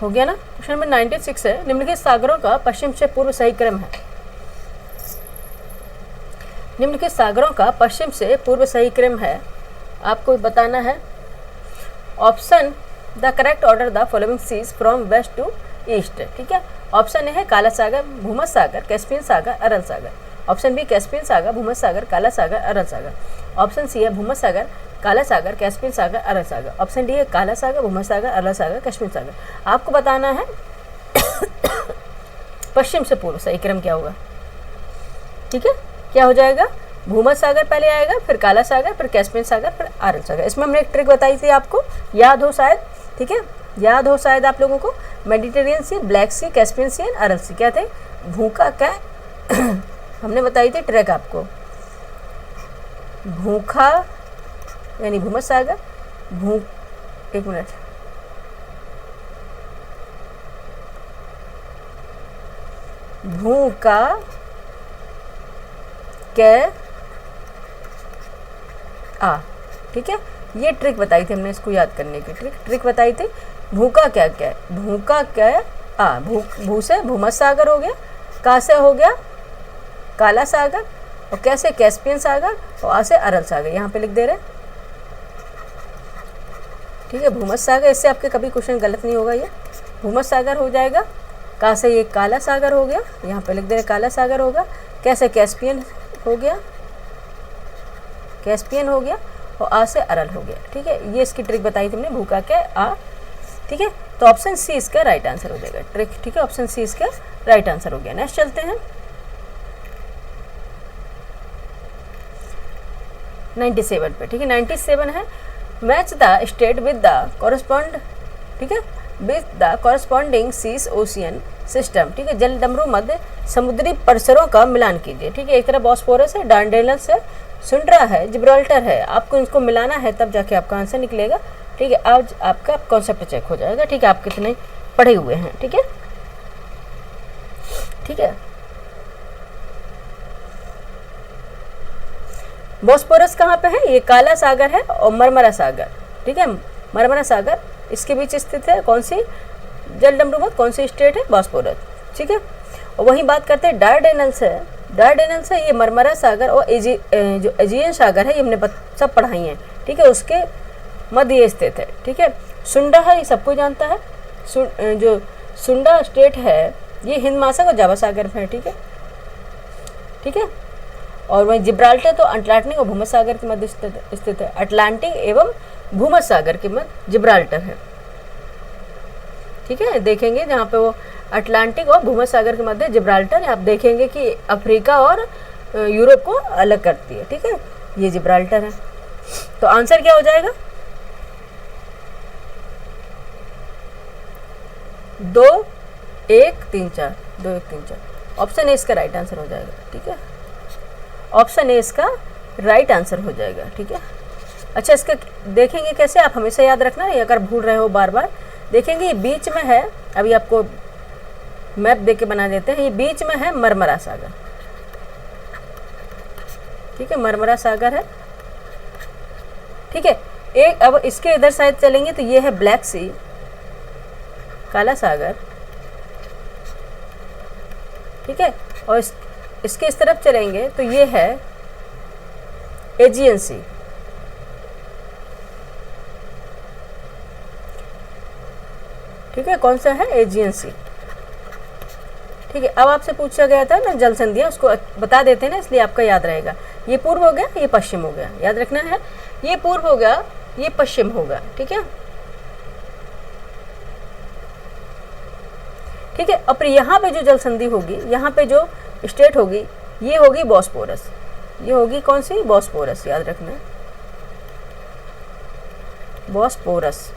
गया ना। क्वेश्चन नंबर 96 है, निम्नलिखित सागरों का पश्चिम से पूर्व सही क्रम है। निम्नलिखित सागरों का पश्चिम से पूर्व सही क्रम है, आपको बताना है। Option the correct order the following seas from west to east, ठीक है। ऑप्शन ए है काला सागर, भूमध्य सागर, कैस्पियन सागर, अरल सागर। ऑप्शन बी कैस्पियन सागर, भूमध्य सागर, काला सागर, अरल सागर। ऑप्शन सी है भूमध्य सागर, काला सागर, कैस्पियन सागर, अरल सागर। ऑप्शन डी है काला सागर, भूमध्य सागर, अरल सागर, कैस्पियन सागर। आपको बताना है पश्चिम से पूर्व सही क्रम क्या होगा, ठीक है। क्या हो जाएगा, भूमध्य सागर पहले आएगा, फिर काला सागर, फिर कैस्पियन सागर, फिर अरल सागर। इसमें हमने एक ट्रिक बताई थी, आपको याद हो शायद, ठीक है, याद हो शायद आप लोगों को। Mediterranean Sea, Black Sea, Caspian Sea and Aral Sea क्या थे, भूखा क्या हमने बताई थी ट्रिक आपको। भूखा यानी भूमध्य सागर, एक मिनट, भूखा कै आ, ठीक है। ये ट्रिक बताई थी हमने, इसको याद करने की ट्रिक बताई थी। भूखा क्या क्या, भूखा क्या आ, भू से भूमध्य सागर हो गया, का से हो गया काला सागर, और कैसे कैस्पियन सागर, और आ से अरल सागर। यहाँ पे लिख दे रहे, ठीक है, भूमध्य सागर। इससे आपके कभी क्वेश्चन गलत नहीं होगा। ये भूमध्य सागर हो जाएगा, का से ये काला सागर हो गया, यहाँ पे लिख दे रहे काला सागर होगा। कैसे कैस्पियन हो गया, कैस्पियन हो गया, और आ से अरल हो गया, ठीक है। ये इसकी ट्रिक बताई थी हमने, भूखा के आ, ठीक है। तो ऑप्शन सी इसका राइट आंसर हो जाएगा ट्रिक, ठीक है। ऑप्शन सी इसका राइट आंसर हो गया। नेक्स्ट चलते हैं 97 पे, ठीक है। 97 है, match the state with the correspond, ठीक है, with the corresponding seas ocean system, ठीक है। जल डमरू मध्य समुद्री परिसरों का मिलान कीजिए, ठीक है। एक तरफ बॉस्फोरस है, डार्डेनल्स है, सुंड्रा है, जिब्राल्टर है। आपको इनको मिलाना है, तब जाके आपका आंसर निकलेगा, ठीक है। आज आपका कॉन्सेप्ट चेक हो जाएगा, ठीक है, आप कितने पढ़े हुए हैं, ठीक है, ठीक है। बॉस्फोरस कहाँ पे है, ये काला सागर है और मरमरा सागर, ठीक है। मरमरा सागर इसके बीच स्थित है, कौन सी जल डमरू मध्य कौन सी स्टेट है, बॉस्फोरस, ठीक है। और वहीं बात करते हैं डार्डेनल्स है, डार्डेनल्स है, ये मरमरा सागर और जो एजियन सागर है, ये हमने सब पढ़ाई हैं, ठीक है, उसके मध्य स्थित है, ठीक है। सुंडा है, ये सबको जानता है, जो सुंडा स्टेट है ये हिंद महासागर और जावा सागर में है, ठीक है, ठीक है। और वहीं जिब्राल्टर तो अटलांटिक और भूमध्य सागर के मध्य स्थित है, अटलांटिक एवं भूमध्य सागर के मध्य जिब्राल्टर है, ठीक है। देखेंगे जहाँ पे वो अटलांटिक और भूमध्य सागर के मध्य जिब्राल्टर, आप देखेंगे कि अफ्रीका और यूरोप को अलग करती है, ठीक है, ये जिब्राल्टर है। तो आंसर क्या हो जाएगा, 2 1 3 4, 2 1 3 4। ऑप्शन ए इसका राइट आंसर हो जाएगा, ठीक है। ऑप्शन ए इसका राइट आंसर हो जाएगा, ठीक है। अच्छा, इसका देखेंगे कैसे, आप हमेशा याद रखना, अगर भूल रहे हो बार बार देखेंगे। ये बीच में है, अभी आपको मैप देके बना देते हैं, ये बीच में है मरमरा सागर, ठीक है, मरमरा सागर है, ठीक है। एक अब इसके इधर साइड चलेंगे तो ये है ब्लैक सी, काला सागर, ठीक है। और इसके इस तरफ चलेंगे तो ये है एजियन सी, ठीक है, कौन सा है, एजियन सी, ठीक है। अब आपसे पूछा गया था ना जल संधियां, उसको बता देते हैं ना, इसलिए आपका याद रहेगा। ये पूर्व हो गया, ये पश्चिम हो गया, याद रखना है। ये पूर्व हो गया, ये पश्चिम होगा, ठीक है, ठीक है। और फिर यहाँ पे जो जल संधि होगी, यहाँ पे जो स्टेट होगी, ये होगी बॉस्फोरस, ये होगी कौन सी, बॉस्फोरस, याद रखना है, बॉस्फोरस।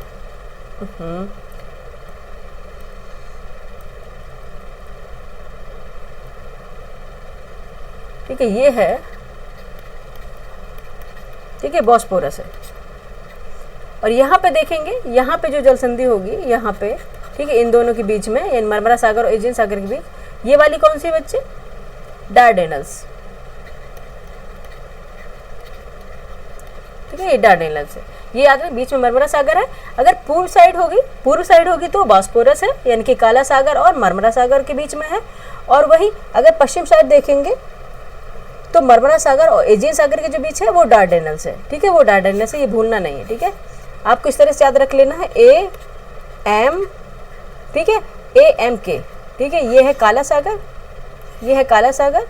ठीक है, ये है, ठीक है, बॉस्फोरस है। और यहाँ पे देखेंगे, यहाँ पे जो जल संधि होगी, यहाँ पे, ठीक है, इन दोनों के बीच में, यानी मरमरा सागर और एजियन सागर के बीच, ये वाली कौन सी बच्चे, डार्डेनल्स, ठीक है, ये डार्डेनल्स है, ये याद रहे, बीच में मरमरा सागर है। अगर पूर्व साइड होगी तो बॉस्पोरस है, यानी कि काला सागर और मरमरा सागर के बीच में है। और वहीं अगर पश्चिम साइड देखेंगे तो मरमरा सागर और एजियन सागर के जो बीच है वो डार्डेनल्स है, ठीक है, वो डार्डेनल्स है, ये भूलना नहीं है, ठीक है। आपको इस तरह से याद रख लेना है, ए एम, ठीक है, ए एम के, ठीक है, ये है काला सागर, ये है काला सागर,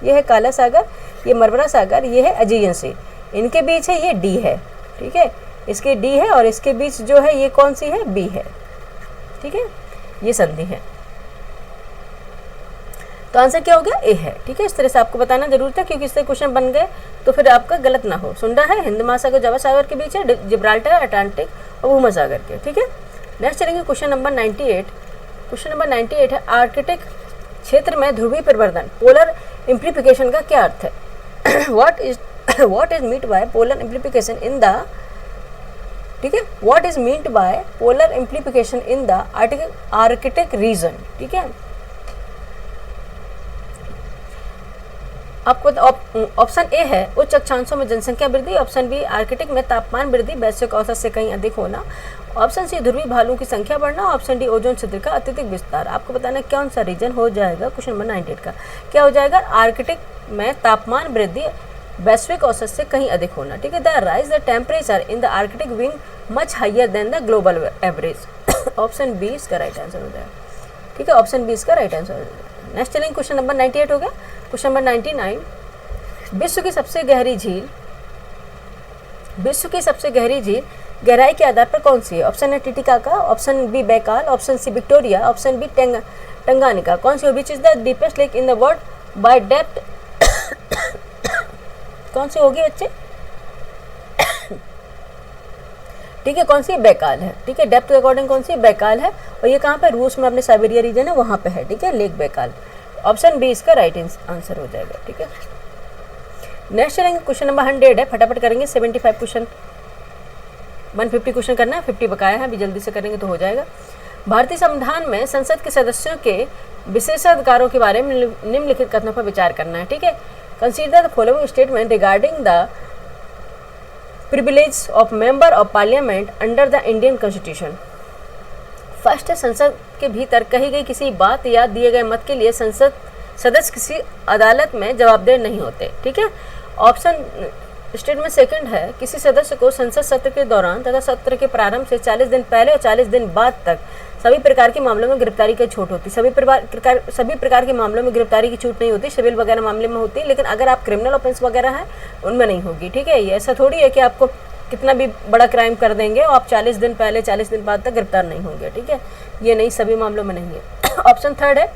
ये है काला सागर, ये मरमरा सागर, ये है एजियन सी, इनके बीच है ये डी है, ठीक है, इसके डी है और इसके बीच जो है ये कौन सी है, बी है, ठीक है, ये संधि है। तो आंसर क्या हो गया, ए है, ठीक है। इस तरह से आपको बताना जरूर था, क्योंकि इससे क्वेश्चन बन गए तो फिर आपका गलत ना हो। सुंडा है हिंद महासागर जावा सागर के बीच है, जिब्राल्टर अटलांटिक और भूमध्य के, ठीक है। नेक्स्ट चलेंगे क्वेश्चन नंबर 98। क्वेश्चन नंबर 98 है, आर्कटिक क्षेत्र में ध्रुवीय परिवर्तन पोलर इम्प्लीफिकेशन का क्या अर्थ है। What is meant by polar amplification in the, ठीक है, what is meant by polar amplification in the Arctic region, ठीक है। आपको ऑप्शन ए है उच्च अक्षांशों में जनसंख्या वृद्धि, ऑप्शन बी आर्कटिक में तापमान वृद्धि वैश्विक औसत से कहीं अधिक होना, ऑप्शन सी ध्रुवीय भालुओं की संख्या बढ़ना, ऑप्शन डी ओजोन क्षेत्र का अत्यधिक विस्तार। आपको बताना कौन सा रीजन हो जाएगा क्वेश्चन नंबर 98 का, क्या हो जाएगा, आर्कटिक में तापमान वृद्धि वैश्विक औसत से कहीं अधिक होना, ठीक है। The rise the temperature in the Arctic wing much higher than the global average. Option B इसका राइट आंसर हो जाएगा, ठीक है, ऑप्शन बी इसका राइट आंसर हो जाएगा। नेक्स्ट चलेंगे क्वेश्चन नंबर 98 हो गया। क्वेश्चन नंबर 99, विश्व की सबसे गहरी झील, विश्व की सबसे गहरी झील गहराई के आधार पर कौन सी है, ऑप्शन है Titicaca, option B Baikal, option C Victoria, option B Tanganyika. कौन सी हो, which is the deepest lake in the world by depth, कौन सी होगी बच्चे, ठीक है, कौन सी, बैकाल है, ठीक है, डेप्थ के अकॉर्डिंग कौन सी, बैकाल है, और ये कहाँ पे, रूस में अपने साइबेरिया रीजन है वहाँ पे है, ठीक है, लेक बैकाल। ऑप्शन बी इसका राइट आंसर हो जाएगा, ठीक है। नेक्स्ट चलेंगे क्वेश्चन नंबर 100 है, फटाफट करेंगे, 75 क्वेश्चन, 150 क्वेश्चन करना है, 50 बकाया है, अभी जल्दी से करेंगे तो हो जाएगा। भारतीय संविधान में संसद के सदस्यों के विशेषाधिकारों के बारे में निम्नलिखित कथनों पर विचार करना है, ठीक है। Consider the following statement regarding the privilege of member of parliament under the Indian constitution. First है, संसद के भीतर कही गई किसी बात या दिए गए मत के लिए संसद सदस्य किसी अदालत में जवाबदेह नहीं होते, ठीक है। ऑप्शन स्टेटमेंट सेकंड है, किसी सदस्य को संसद सत्र के दौरान तथा सत्र के प्रारंभ से 40 दिन पहले और 40 दिन बाद तक सभी प्रकार के मामलों में गिरफ्तारी की छूट होती। सभी प्रकार के मामलों में गिरफ्तारी की छूट नहीं होती, सिविल वगैरह मामले में होती है, लेकिन अगर आप क्रिमिनल ऑफेंस वगैरह हैं उनमें नहीं होगी, ठीक है। ये ऐसा थोड़ी है कि आपको कितना भी बड़ा क्राइम कर देंगे और आप 40 दिन पहले 40 दिन बाद तक गिरफ्तार नहीं होंगे, ठीक है, ये नहीं, सभी मामलों में नहीं है। ऑप्शन थर्ड है,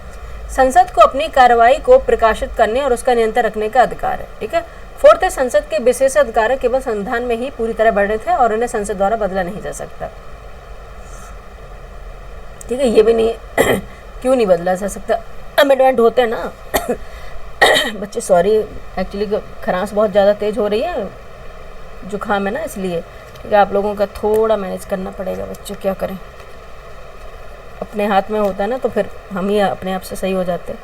संसद को अपनी कार्रवाई को प्रकाशित करने और उसका नियंत्रण रखने का अधिकार है, ठीक है। फोर्थ है, संसद के विशेष अधिकार केवल संविधान में ही पूरी तरह वर्णित है और उन्हें संसद द्वारा बदला नहीं जा सकता, ठीक है, ये भी नहीं क्यों नहीं बदला जा सकता, अमेंडमेंट होते हैं ना बच्चे, सॉरी एक्चुअली खरांस बहुत ज़्यादा तेज हो रही है, जुकाम है ना, इसलिए, ठीक है, आप लोगों का थोड़ा मैनेज करना पड़ेगा बच्चों, क्या करें, अपने हाथ में होता है ना, तो फिर हम ही अपने आप से सही हो जाते हैं।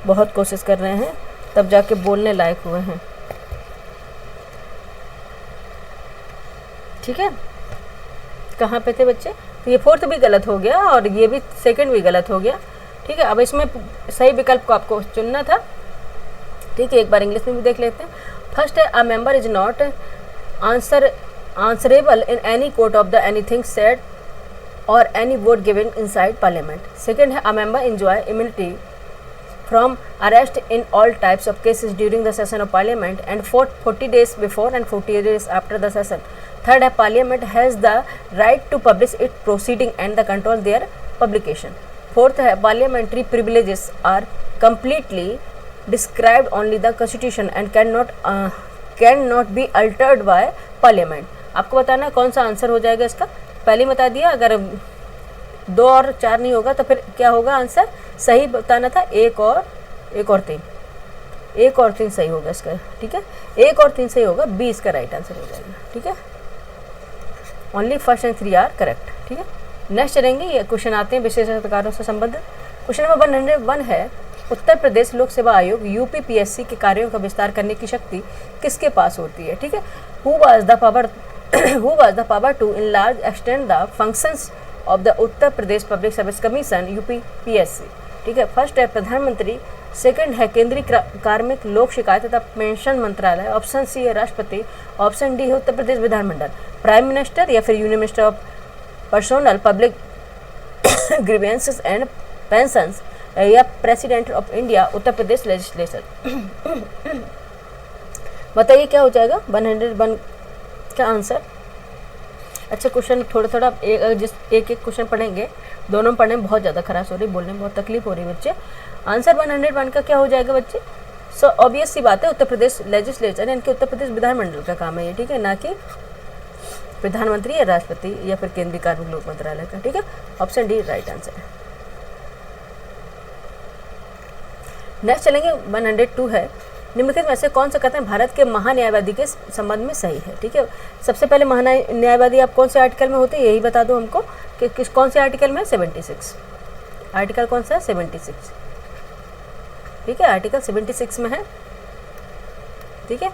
बहुत कोशिश कर रहे हैं तब जाके बोलने लायक हुए हैं, ठीक है। कहाँ पे थे बच्चे, तो ये फोर्थ भी गलत हो गया और ये भी सेकंड भी गलत हो गया, ठीक है। अब इसमें सही विकल्प को आपको चुनना था, ठीक है। एक बार इंग्लिश में भी देख लेते हैं। फर्स्ट है, a member is not answerable in any court of the anything said or any vote given inside parliament. Second है, a member enjoy immunity from arrest in all types of cases during the session of parliament and for 40 days before and 40 days after the session. Third है, parliament has the right to publish its proceeding and the control their publication. Fourth है, parliamentary privileges are completely described only the constitution and cannot be altered by parliament. आपको बताना कौन सा answer हो जाएगा इसका, पहले बता दिया, अगर 2 और 4 नहीं होगा तो फिर क्या होगा आंसर, सही बताना था 1 और 3, 1 और 3 सही होगा इसका, ठीक है, 1 और 3 सही होगा, बी इसका राइट आंसर हो जाएगा, ठीक है। Only first and 3 are correct, ठीक है। नेक्स्ट चलेंगे, ये क्वेश्चन आते हैं विशेष अधिकारों से संबंधित। क्वेश्चन नंबर 101 है, उत्तर प्रदेश लोक सेवा आयोग यूपीपीएससी के कार्यों का विस्तार करने की शक्ति किसके पास होती है, ठीक है। Who was the power to enlarge extend the functions of the Uttar Pradesh public service commission UPPSC, ठीक है। फर्स्ट है प्रधानमंत्री, सेकंड है केंद्रीय कार्मिक लोक शिकायत तथा पेंशन मंत्रालय, ऑप्शन सी है राष्ट्रपति, ऑप्शन डी है उत्तर प्रदेश विधानमंडल, प्राइम मिनिस्टर या फिर union minister of personal public grievances and pensions, या president of India, Uttar Pradesh legislature. बताइए क्या हो जाएगा 101 का आंसर। अच्छा क्वेश्चन थोड़ा एक क्वेश्चन पढ़ेंगे, दोनों में पढ़ने में बहुत ज़्यादा खराश हो रही, बोलने में बहुत तकलीफ हो रही बच्चे। आंसर 101 का क्या हो जाएगा बच्चे। सो ऑब्वियस सी बात है, उत्तर प्रदेश लेजिस्लेचर यानी कि उत्तर प्रदेश विधानमंडल का काम है ये, ठीक है, ना कि प्रधानमंत्री या राष्ट्रपति या फिर केंद्रीय कार्मिक लोक मंत्रालय का, ठीक है। ऑप्शन डी राइट आंसर है। नेक्स्ट चलेंगे 102 है, निम्नलिखित में से कौन सा कथन भारत के महान्यायवादी के संबंध में सही है, ठीक है। सबसे पहले महान्यायवादी आप कौन से आर्टिकल में होते हैं यही बता दो हमको कि कौन से आर्टिकल में, 76 आर्टिकल कौन सा है, 76, ठीक है, आर्टिकल 76 में है, ठीक है।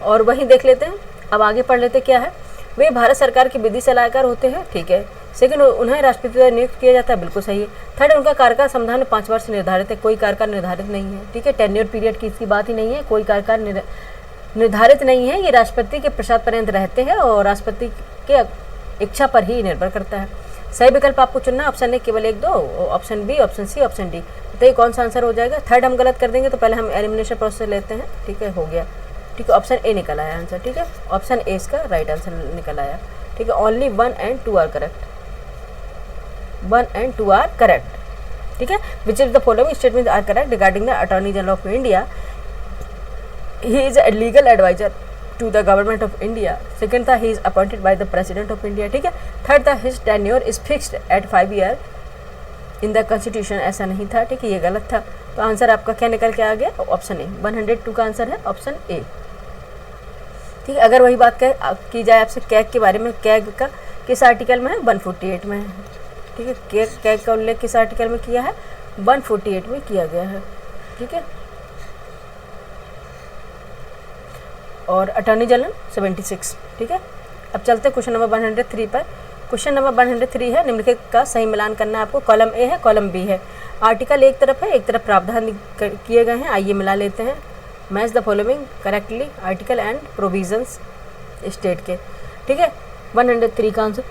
और वहीं देख लेते हैं, अब आगे पढ़ लेते क्या है। वे भारत सरकार के विधि सलाहकार होते हैं, ठीक है। सेकंड, उन्हें राष्ट्रपति द्वारा नियुक्त किया जाता है, बिल्कुल सही है। थर्ड, उनका कार्यकाल संविधान में 5 वर्ष निर्धारित है, कोई कार्यकाल निर्धारित नहीं है, ठीक है। टेन्योर पीरियड की इसकी बात ही नहीं है, कोई कार्यकाल निर्धारित नहीं है, ये राष्ट्रपति के प्रसाद पर्यंत रहते हैं और राष्ट्रपति के इच्छा पर ही निर्भर करता है। सही विकल्प आपको चुनना, ऑप्शन ए केवल 1 2, option B, option C, option D. तो ये कौन सा आंसर हो जाएगा। थर्ड हम गलत कर देंगे तो पहले हम एलिमिनेशन प्रोसेस लेते हैं, ठीक है, हो गया, ठीक है। ऑप्शन ए निकल आया आंसर, ठीक है, ऑप्शन ए इसका राइट आंसर निकल आया, ठीक है। Only 1 and 2 are correct, 1 and 2 are correct, ठीक है। Which is the following statement are correct regarding the attorney general of India. He is a legal adviser to the government of India. Second था he is appointed by the president of India, ठीक है। Third था his tenure is fixed at 5 year in the constitution, ऐसा नहीं था, ठीक है, ये गलत था। तो आंसर आपका क्या निकल के आ गया, ऑप्शन ए। 102 का आंसर है ऑप्शन ए, ठीक है। अगर वही बात की जाए आपसे कैग के बारे में, कैग का किस आर्टिकल में है, 148 में है, ठीक है। कैग का उल्लेख किस आर्टिकल में किया है, 148 में किया गया है, ठीक है। और अटॉर्नी जनरल 76, ठीक है। अब चलते क्वेश्चन नंबर 103 पर। क्वेश्चन नंबर 103 है, निम्नलिखित का सही मिलान करना है आपको। कॉलम ए है, कॉलम बी है, आर्टिकल एक तरफ है, एक तरफ प्रावधान किए गए हैं। आइए मिला लेते हैं। Match the following correctly article and provisions state के, ठीक है। 103 का आंसर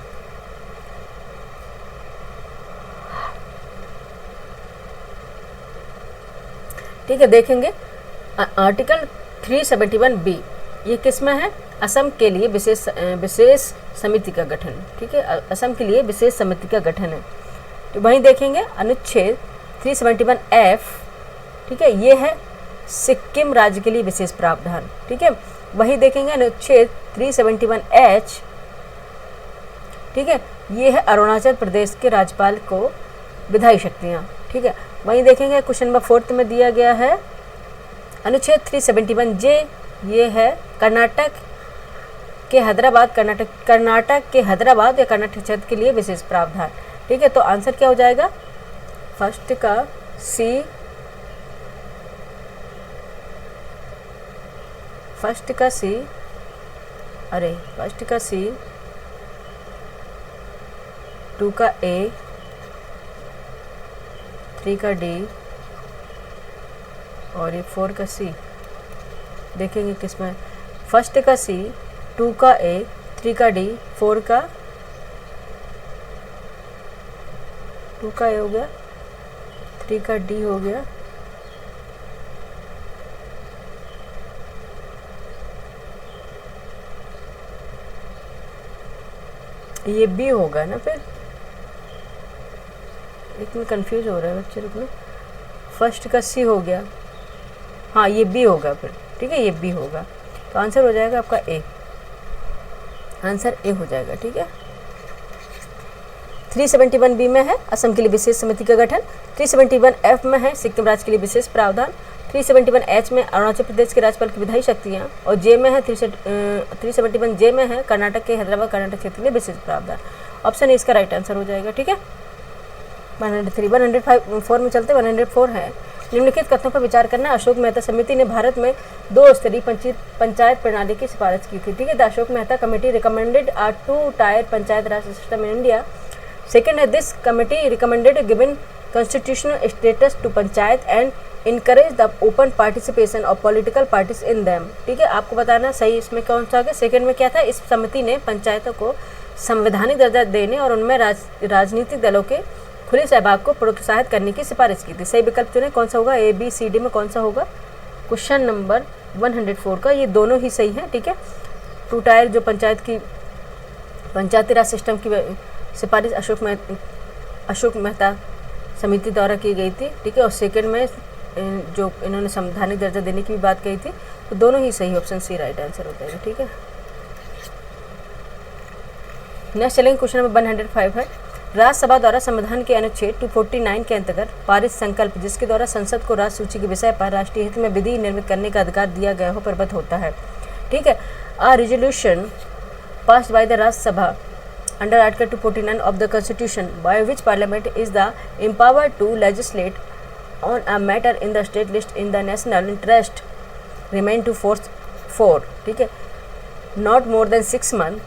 ठीक है। देखेंगे आर्टिकल 371B, ये किस में है, असम के लिए विशेष समिति का गठन, ठीक है, असम के लिए विशेष समिति का गठन है। तो वहीं देखेंगे अनुच्छेद 371F, ठीक है, ये है सिक्किम राज्य के लिए विशेष प्रावधान, ठीक है। वहीं देखेंगे अनुच्छेद 371H, ठीक है, ये है अरुणाचल प्रदेश के राज्यपाल को विधायी शक्तियाँ, ठीक है। वहीं देखेंगे क्वेश्चन नंबर 4 में दिया गया है अनुच्छेद 371J, ये है कर्नाटक के हैदराबाद या कर्नाटक क्षेत्र के लिए विशेष प्रावधान, ठीक है। तो आंसर क्या हो जाएगा, फर्स्ट का सी, फर्स्ट का सी, 2 का ए, 3 का डी और ये 4 का सी। देखेंगे किसमें, फर्स्ट का सी, 2 का ए, 3 का डी, 4 का ए हो गया, 3 का डी हो गया, ये बी होगा ना। फिर इतनी कंफ्यूज हो रहा है बच्चे, रुकना। फर्स्ट का सी हो गया, हाँ ये बी होगा फिर, ठीक है, ये बी होगा। तो आंसर हो जाएगा आपका ए, आंसर ए हो जाएगा, ठीक है। 371B में है असम के लिए विशेष समिति का गठन, 371F में है सिक्किम राज्य के लिए विशेष प्रावधान, 371H में अरुणाचल प्रदेश के राज्यपाल की विधायी शक्तियाँ, और जे में है 371J में है कर्नाटक के हैदराबाद कर्नाटक क्षेत्र के लिए विशेष प्रावधान। ऑप्शन ए इसका राइट आंसर हो जाएगा, ठीक है। 103 104 में चलते। 104 है, निम्नलिखित कथनों पर विचार करना। अशोक मेहता समिति ने भारत में 2 स्तरीय पंचायत प्रणाली की सिफारिश की थी। ठीक है, the Ashok Mehta committee recommended a 2-tier panchayat raj system in India. Second है, this committee recommended given constitutional status to panchayat and encourage the open participation of political parties in them. ठीक है, आपको बताना सही इसमें कौन सा है। सेकेंड में क्या था, इस समिति ने पंचायतों को संवैधानिक दर्जा देने और उनमें राजनीतिक दलों के खुले सहभाग को प्रोत्साहित करने की सिफारिश की थी। सही विकल्प चुने, कौन सा होगा, ए बी सी डी में कौन सा होगा। क्वेश्चन नंबर 104 का ये दोनों ही सही है। ठीक है, 2 टायर जो पंचायती राज सिस्टम की सिफारिश अशोक मेहता समिति द्वारा की गई थी। ठीक है, और सेकेंड में जो इन्होंने संवैधानिक दर्जा देने की भी बात कही थी, तो दोनों ही सही, ऑप्शन सी राइट आंसर हो जाएगा। ठीक है, नेक्स्ट चलेंगे, क्वेश्चन नंबर 105 है, राज्यसभा द्वारा संविधान के अनुच्छेद 249 के अंतर्गत पारित संकल्प जिसके द्वारा संसद को राज्य सूची के विषय पर राष्ट्रीय हित में विधि निर्मित करने का अधिकार दिया गया हो प्रबद्ध होता है। ठीक है, a resolution passed by the Rajya Sabha under Article 249 of the Constitution by which Parliament is the empowered to legislate on a matter in the state list in the national interest remain to force 4. ठीक है, not more than 6 months,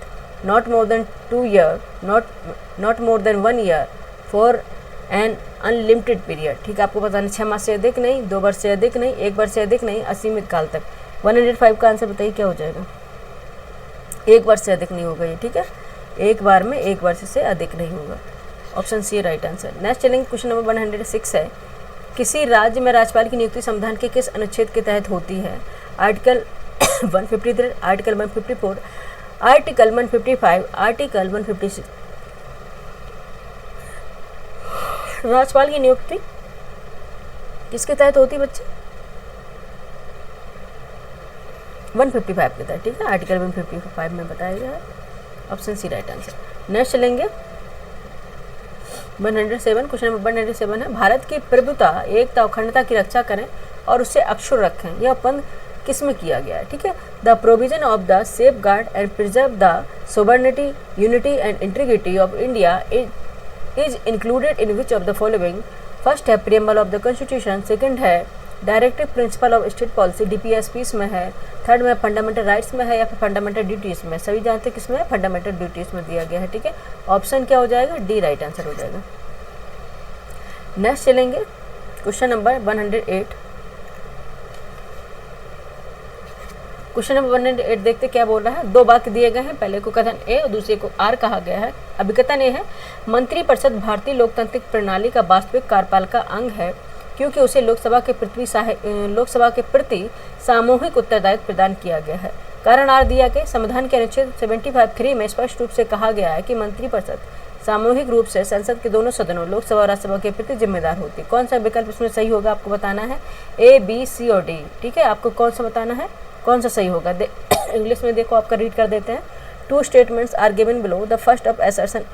not more than 2 years, not more than 1 year for an unlimited period. ठीक है, आपको बताना 6 माह से अधिक नहीं, 2 वर्ष से अधिक नहीं, 1 वर्ष से अधिक नहीं, असीमित काल तक। 105 का आंसर बताइए क्या हो जाएगा। 1 वर्ष से अधिक नहीं होगा ये। ठीक है, एक बार में 1 वर्ष से अधिक नहीं होगा, option C right answer. Next चलेंगे, क्वेश्चन नंबर 106 है, किसी राज्य में राज्यपाल की नियुक्ति संविधान के किस अनुच्छेद के तहत होती है। Article 153, article 154, article 155, article 156। राज्यपाल की नियुक्ति किसके तहत होती है बच्चे, 155 के तहत। ठीक है, आर्टिकल 155 में बताया गया है, option C right answer. Next चलेंगे 107, क्वेश्चन नंबर 107 है, भारत की प्रभुता, एकता, अखंडता की रक्षा करें और उसे अक्षुण्ण रखें, यह ओपन किस में किया गया है। ठीक है, the provision of the safeguard and preserve the sovereignty, unity and integrity of India is included in which of the following. First है preamble of the constitution, second है directive principle of state policy, DPSPs में है, third में fundamental rights में है या फिर fundamental duties में। सभी जानते हैं किसमें है, फंडामेंटल ड्यूटीज में दिया गया है। ठीक है, ऑप्शन क्या हो जाएगा, डी राइट आंसर हो जाएगा। नेक्स्ट चलेंगे, क्वेश्चन नंबर 108, क्वेश्चन नंबर 108 देखते क्या बोल रहा है। 2 वाक्य दिए गए हैं, पहले को कथन ए और दूसरे को आर कहा गया है। अभिकथन ए है, मंत्रिपरिषद भारतीय लोकतांत्रिक प्रणाली का वास्तविक कार्यपाल का अंग है क्योंकि उसे लोकसभा के प्रति सामूहिक उत्तरदायित्व प्रदान किया गया है। कारण आर दिया गया, संविधान के अनुच्छेद 75(3) में स्पष्ट रूप से कहा गया है कि मंत्रिपरिषद सामूहिक रूप से संसद के दोनों सदनों लोकसभा और राज्यसभा के प्रति जिम्मेदार होती है। कौन सा विकल्प इसमें सही होगा आपको बताना है, ए, बी, सी और डी। ठीक है, आपको कौन सा बताना है, कौन सा सही होगा। इंग्लिश में देखो, आपका रीड कर देते हैं। 2 statements are given below, the first of assertion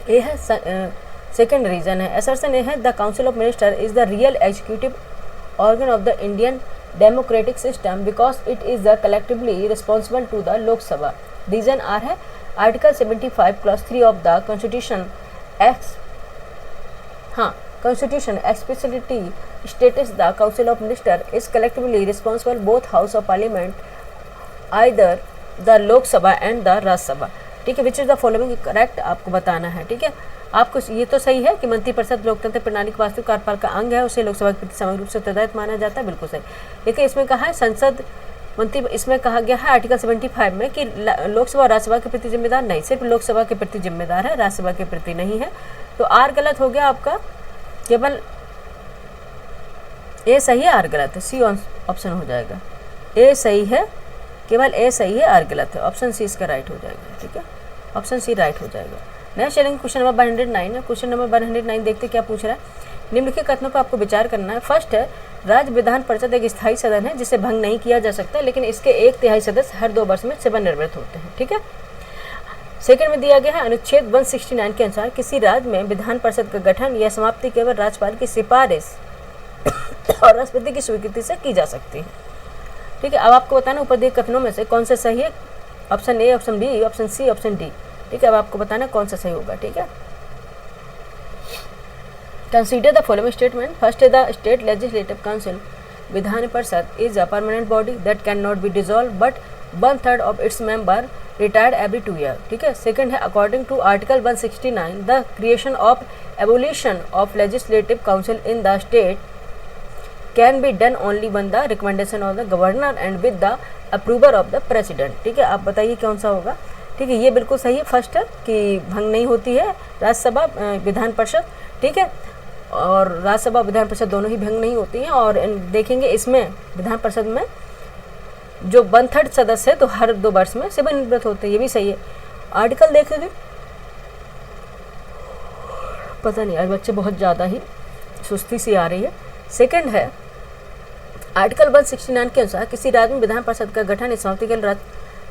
A है, सेकेंड रीजन है, असर्शन ए है, the council of minister is the real executive organ of the Indian democratic system because it is the collectively responsible to the Lok Sabha. Reason R है, article 75 clause 3 of the constitution constitution explicitly states the council of minister is collectively responsible both house of parliament either the Lok Sabha and the Rajya Sabha. ठीक है, which is the following correct आपको बताना है। ठीक है, आपको ये तो सही है कि मंत्रिपरिषद लोकतंत्र प्रणाली के वास्तविक कार्यपाल का अंग है, उसे लोकसभा के प्रति सामूहिक रूप से उत्तरदायित्व माना जाता है, बिल्कुल सही। लेकिन इसमें कहा है संसद मंत्री, इसमें कहा गया है आर्टिकल 75 में कि लोकसभा और राज्यसभा के प्रति जिम्मेदार नहीं, सिर्फ लोकसभा के प्रति जिम्मेदार है, राज्यसभा के प्रति नहीं है। तो आर गलत हो गया आपका, केवल ए सही है, आर गलत है, सी ऑप्शन हो जाएगा। ए सही है, केवल ए सही है, आर गलत है, ऑप्शन सी इसका राइट हो जाएगा। ठीक है, ऑप्शन सी राइट हो जाएगा। नेक्स्ट चलेंगे, क्वेश्चन नंबर 109 है। क्वेश्चन नंबर 109 देखते क्या पूछ रहा है। निम्नलिखित कथनों पर आपको विचार करना है। फर्स्ट है, राज्य विधान परिषद एक स्थायी सदन है जिसे भंग नहीं किया जा सकता, लेकिन इसके 1/3 सदस्य हर 2 वर्ष में सेवानिवृत्त होते हैं। ठीक है, सेकंड में दिया गया है, अनुच्छेद 169 के अनुसार किसी राज्य में विधान परिषद का गठन या समाप्ति केवल राज्यपाल की सिफारिश और राष्ट्रपति की स्वीकृति से की जा सकती है। ठीक है, अब आपको बताना ऊपर दिए कथनों में से कौन सा सही है, option A, option B, option C, option D. ठीक है, अब आपको बताना कौन सा सही होगा। ठीक है, consider the following statement. First है the state legislative council Vidhan Parishad is a permanent body that can not be dissolve but 1/3 of its member retired every 2 year. ठीक है। सेकंड है according to article 169 the creation of abolition of legislative council in the state can be done only on the recommendation of the governor and with the approval of the president. ठीक है। आप बताइए कौन सा होगा। ठीक है, ये बिल्कुल सही है। फर्स्ट है कि भंग नहीं होती है राज्यसभा विधान परिषद। ठीक है, और राज्यसभा विधान परिषद दोनों ही भंग नहीं होती हैं। और देखेंगे इसमें विधान परिषद में जो 1/3 सदस्य है तो हर 2 वर्ष में सेवानिवृत्त होते हैं, ये भी सही है। आर्टिकल देखेंगे, पता नहीं आज बच्चे बहुत ज़्यादा ही सुस्ती सी आ रही है। सेकंड है आर्टिकल 169 के अनुसार किसी राज्य में विधान परिषद का गठन इस समाप्ति के लिए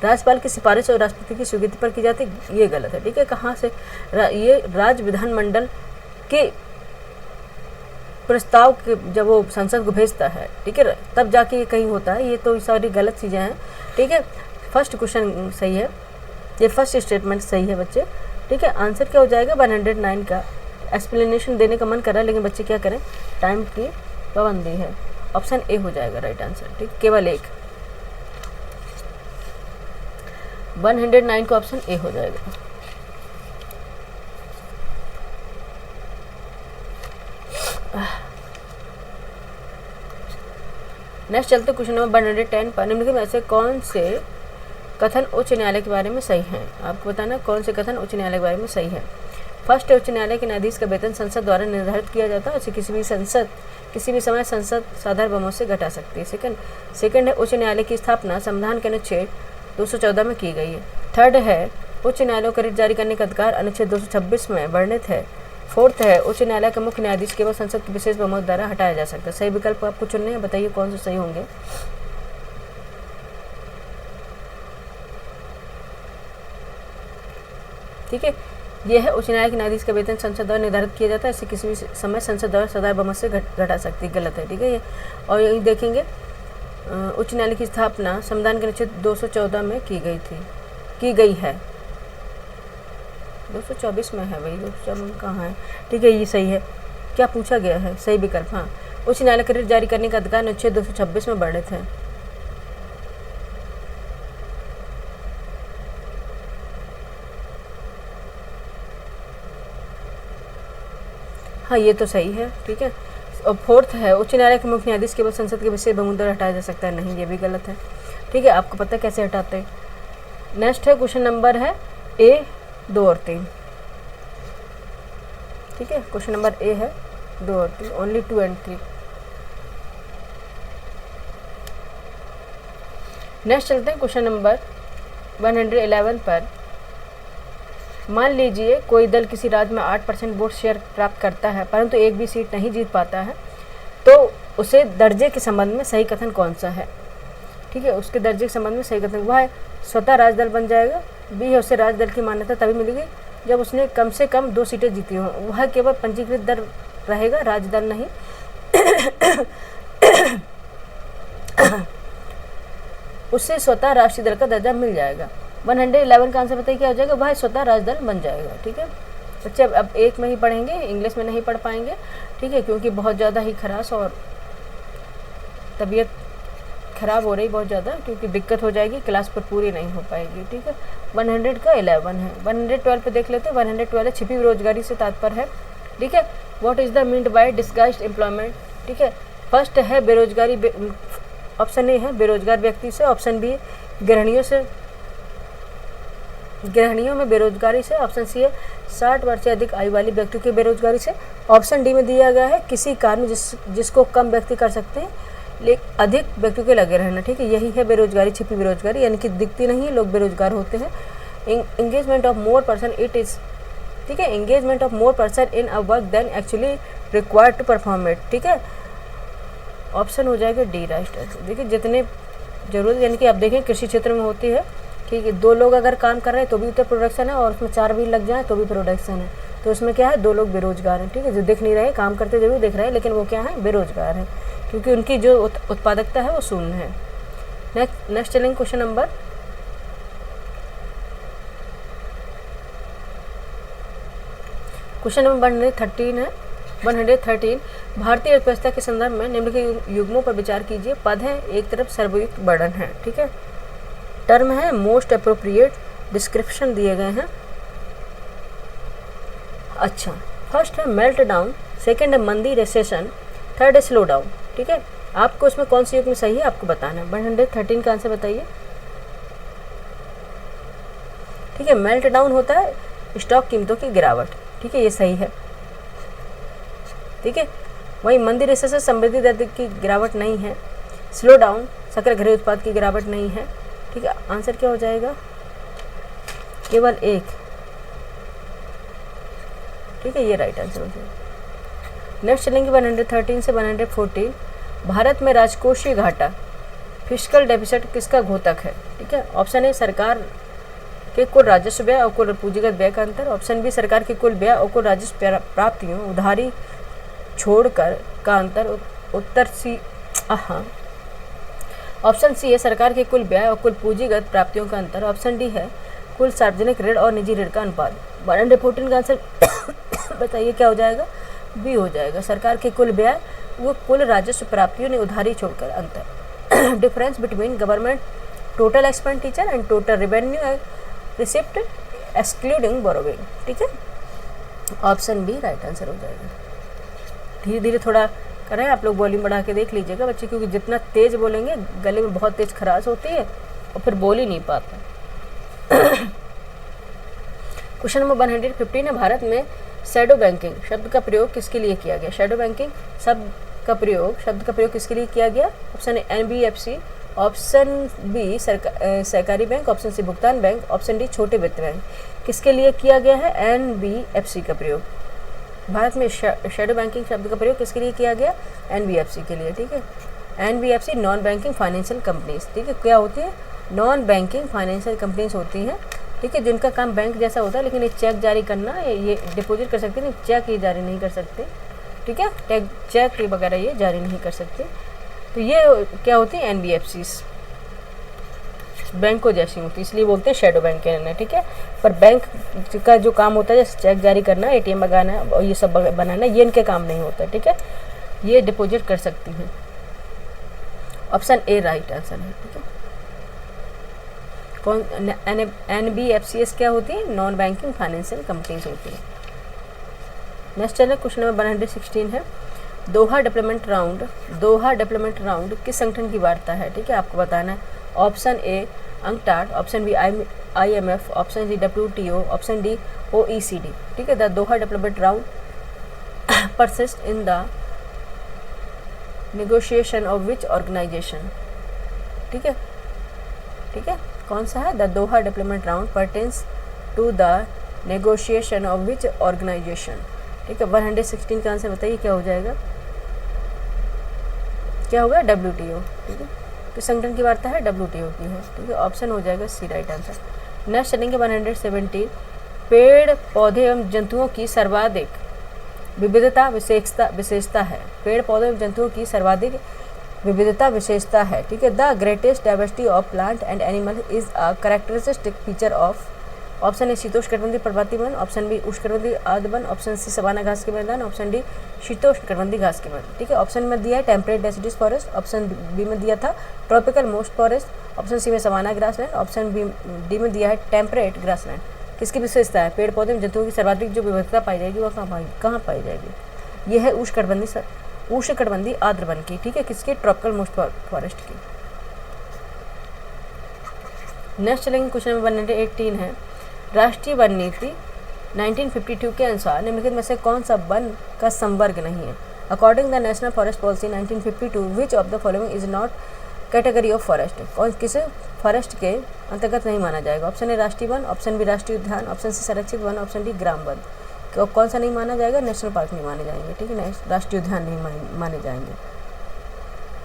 राज्यपाल की सिफारिश और राष्ट्रपति की स्वीकृति पर की जाती है, ये गलत है। ठीक है, कहाँ से ये राज्य विधानमंडल के प्रस्ताव के जब वो संसद को भेजता है, ठीक है, तब जाके ये कहीं होता है। ये तो सारी गलत चीज़ें हैं। ठीक है, फर्स्ट क्वेश्चन सही है, ये फर्स्ट स्टेटमेंट सही है बच्चे। ठीक है, आंसर क्या हो जाएगा 109 का। एक्सप्लेनेशन देने का मन कर रहा है लेकिन बच्चे क्या करें, टाइम की पाबंदी है। ऑप्शन ए हो जाएगा राइट आंसर। ठीक, केवल एक 109 का ऑप्शन ए हो जाएगा। नेक्स्ट चलते क्वेश्चन नंबर 110 पर। निम्नलिखित में से कौन से कथन उच्च न्यायालय के बारे में सही है? आपको बताना कौन से कथन उच्च न्यायालय के बारे में सही है। फर्स्ट है उच्च न्यायालय के न्यायाधीश का वेतन संसद द्वारा निर्धारित किया जाता है, उसे किसी भी समय संसद साधारण बहुमत से घटा सकती है। सेकंड है उच्च न्यायालय की स्थापना संविधान के अनुच्छेद 214 में की गई है। थर्ड है उच्च न्यायालयों का रिट जारी करने का अधिकार अनुच्छेद 226 में वर्णित है। फोर्थ है उच्च न्यायालय का मुख्य न्यायाधीश केवल संसद की विशेष बहुमत द्वारा हटाया जा सकता है। सही विकल्प आपको चुनने हैं, बताइए कौन से सही होंगे। ठीक है, यह है उच्च न्यायालय के न्यायाधीश का वेतन संसद द्वारा निर्धारित किया जाता है, इसे किसी भी समय संसद द्वारा साधारण बहुमत से घटा सकती है, गलत है। ठीक है, ये और यही देखेंगे उच्च न्यायालय की स्थापना संविधान के अनुच्छेद 214 में की गई है। 224 में है भाई, 214 में कहाँ है। ठीक है, ये सही है। क्या पूछा गया है, सही विकल्प। हाँ, उच्च न्यायालय का रिट जारी करने का अधिकार अनुच्छेद 226 में वर्णित है। हाँ, ये तो सही है। ठीक है, और फोर्थ है उच्च न्यायालय के मुख्य न्यायाधीश केवल संसद के विशेष बहुमत द्वारा हटाया जा सकता है, नहीं, ये भी गलत है। ठीक है, आपको पता है कैसे हटाते हैं। नेक्स्ट है क्वेश्चन नंबर है ए 2 और 3। ठीक है, क्वेश्चन नंबर ए है 2 और 3, ओनली 2 and 3। नेक्स्ट चलते हैं क्वेश्चन नंबर 111 पर। मान लीजिए कोई दल किसी राज्य में 8% वोट शेयर प्राप्त करता है परंतु एक भी सीट नहीं जीत पाता है, तो उसे दर्जे के संबंध में सही कथन कौन सा है? ठीक है, उसके दर्जे के संबंध में सही कथन वह है स्वतः राजदल बन जाएगा। बी है उसे राजदल की मान्यता तभी मिलेगी जब उसने कम से कम 2 सीटें जीती हों, वह केवल पंजीकृत दल रहेगा, राजदल नहीं। उससे स्वतः राष्ट्रीय दल का दर्जा मिल जाएगा। 111 का आंसर बताइए क्या हो जाएगा, वह स्वतः राजदल बन जाएगा। ठीक है बच्चे, अब एक में ही पढ़ेंगे, इंग्लिश में नहीं पढ़ पाएंगे। ठीक है, क्योंकि बहुत ज़्यादा ही खराश और तबीयत खराब हो रही बहुत ज़्यादा, क्योंकि दिक्कत हो जाएगी, क्लास पर पूरी नहीं हो पाएगी। ठीक है, 100 का 11 है। 112 पे देख लेते हैं। 112 छिपी बेरोजगारी से तात्पर्य है। ठीक है, what is the meant by disguised employment. ठीक है, फर्स्ट है बेरोजगारी, ऑप्शन ए है बेरोजगार व्यक्ति से, ऑप्शन बी गृहिणियों में बेरोजगारी से, ऑप्शन सी है 60 वर्ष से अधिक आयु वाली व्यक्तियों की बेरोजगारी से, ऑप्शन डी में दिया गया है किसी कार्य में जिसको कम व्यक्ति कर सकते हैं लेकिन अधिक व्यक्तियों के लगे रहना। ठीक है, यही है बेरोजगारी, छिपी बेरोजगारी, यानी कि दिखती नहीं है, लोग बेरोजगार होते हैं। Engagement of more person it is. ठीक है, engagement of more person in a work than actually required to perform it. ठीक है, ऑप्शन हो जाएगा डी राइट। देखिए जितने जरूरत, यानी कि आप देखें कृषि क्षेत्र में होती है, ठीक है, 2 लोग अगर काम कर रहे हैं तो भी उतना प्रोडक्शन है, और उसमें 4 भी लग जाए तो भी प्रोडक्शन है, तो उसमें क्या है 2 लोग बेरोजगार हैं। ठीक है, जो दिख नहीं रहे, काम करते जरूर दिख रहे हैं लेकिन वो क्या है, बेरोजगार हैं, क्योंकि उनकी जो उत्पादकता है वो शून्य है। नेक्स्ट चलेंगे क्वेश्चन नंबर क्वेश्चन नंबर 13 है। 113 भारतीय अर्थव्यवस्था के संदर्भ में निम्नलिखित युग्मों पर विचार कीजिए। पद है, एक तरफ सर्वयुक्त वर्णन है, ठीक है। टर्म है, मोस्ट अप्रोप्रिएट डिस्क्रिप्शन दिए गए हैं। अच्छा, फर्स्ट है मेल्ट डाउन, सेकेंड है मंदी रिसेशन, थर्ड है स्लो डाउन, ठीक है। आपको इसमें कौन सी युग्म सही है आपको बताना है। 113 का आंसर बताइए, ठीक है। मेल्ट डाउन होता है स्टॉक कीमतों की गिरावट, ठीक है, ये सही है, ठीक है। वहीं मंदी रिसेशन समृद्धि दर की गिरावट नहीं है। स्लो डाउन सकल घरेलू उत्पाद की गिरावट नहीं है, ठीक है। आंसर क्या हो जाएगा, केवल एक, ठीक है, ये राइट आंसर हो जाएगा। नेक्स्ट चलेंगे 113 से 114। भारत में राजकोषीय घाटा फिस्कल डेफिसिट किसका घोतक है, ठीक है। ऑप्शन ए सरकार के कुल राजस्व व्यय और कुल पूंजीगत व्यय का अंतर। ऑप्शन बी सरकार के कुल व्यय और कुल राजस्व प्राप्तियों उधारी छोड़कर का अंतर। उत्तर सी, ऑप्शन सी है सरकार के कुल व्यय और कुल पूंजीगत प्राप्तियों का अंतर। ऑप्शन डी है कुल सार्वजनिक ऋण और निजी ऋण का अनुपात। 114 का आंसर बताइए क्या हो जाएगा, बी हो जाएगा, सरकार के कुल व्यय वो कुल राजस्व प्राप्तियों ने उधारी छोड़कर अंतर। Difference between government total expenditure and total revenue receipt excluding borrowing, ठीक है। ऑप्शन बी राइट आंसर हो जाएगा। धीरे धीरे थोड़ा करें आप लोग, वॉल्यूम बढ़ा के देख लीजिएगा बच्चे, क्योंकि जितना तेज बोलेंगे गले में बहुत तेज खराश होती है और फिर बोल ही नहीं पाता। क्वेश्चन नंबर 115 है, भारत में शैडो बैंकिंग शब्द का प्रयोग किसके लिए किया गया। शैडो बैंकिंग शब्द का प्रयोग किसके लिए किया गया। Option A NBFC, option B सहकारी बैंक, ऑप्शन सी भुगतान बैंक, ऑप्शन डी छोटे वित्त बैंक। किसके लिए किया गया है एनबीएफसी का प्रयोग। भारत में शैडो बैंकिंग शब्द का प्रयोग किसके लिए किया गया, एनबीएफसी के लिए, ठीक है। NBFC non banking financial companies, ठीक है। क्या होती है, नॉन बैंकिंग फाइनेंशियल कंपनीज होती हैं, ठीक है, जिनका काम बैंक जैसा होता है, लेकिन ये चेक जारी करना, ये डिपॉजिट कर सकते नहीं, चेक ये जारी नहीं कर सकते, ठीक है, चेक वगैरह ये जारी नहीं कर सकते। तो ये क्या होती है, एनबीएफसी बैंकों जैसी होती है, इसलिए बोलते हैं शैडो बैंक है, ठीक है। पर बैंक का जो काम होता है जैसे चेक जारी करना, एटीएम लगाना और ये सब बनाना, ये इनके काम नहीं होता, ठीक है। ये डिपॉजिट कर सकती हैं। ऑप्शन ए राइट आंसर है, ठीक है। कौन एनबीएफसीएस क्या होती है, नॉन बैंकिंग फाइनेंशियल कंपनीज होती है। नेक्स्ट चलिए क्वेश्चन नंबर 116 है, दोहा डेवलपमेंट राउंड किस संगठन की वार्ता है, ठीक है, आपको बताना है। Option A UNCTAD, option B IMF, option C WTO, option D OECD, ठीक है। The Doha development round persist in the negotiation of which organisation, ठीक है, ठीक है, कौन सा है, the Doha development round pertains to the negotiation of which organisation, ठीक है। 116 का आंसर बताइए क्या हो जाएगा, क्या होगा, WTO, ठीक है। तो संगठन की वार्ता है WTO की है, ठीक है। ऑप्शन हो जाएगा सी राइट आंसर। नेक्स्ट चलेंगे 117, पेड़ पौधे एवं जंतुओं की सर्वाधिक विविधता विशेषता है। पेड़ पौधे एवं जंतुओं की सर्वाधिक विविधता विशेषता है, ठीक है। The greatest diversity of plant and animal is a characteristic feature of. Option A शीतोष्णकटिबंधीय पर्वतीय वन, ऑप्शन बी उष्णकटिबंधीय आर्द्र वन, ऑप्शन सी सवाना घास के मैदान, ऑप्शन डी शीतोष्णकटिबंधीय घास के मैदान, ठीक है। ऑप्शन में दिया है temperate deciduous forest, option B में दिया था tropical moist forest, option C में सवाना ग्रासलैंड, ऑप्शन डी में दिया है टेम्परेट ग्रासलैंड। किसकी विशेषता है, पेड़ पौधे में जंतुओं की सर्वाधिक जो विविधता पाई जाएगी वह कहाँ पाई जाएगी, यह है उष्णकटिबंधीय आर्द्र वन की, ठीक है, किसके, ट्रॉपिकल मोस्ट फॉरेस्ट की। नेक्स्ट चलेंगे क्वेश्चन नंबर 118 है, राष्ट्रीय वन नीति 1952 के अनुसार निम्नलिखित में से कौन सा वन का संवर्ग नहीं है। According the national forest policy 1952 which of the following is not category of forest, कौन किसे फॉरेस्ट के अंतर्गत नहीं माना जाएगा। ऑप्शन ए राष्ट्रीय वन, ऑप्शन बी राष्ट्रीय उद्यान, ऑप्शन सी संरक्षित one, option D gram one. कौन सा नहीं माना जाएगा, नेशनल पार्क नहीं माने जाएंगे, ठीक है, राष्ट्रीय उद्यान नहीं माने जाएंगे,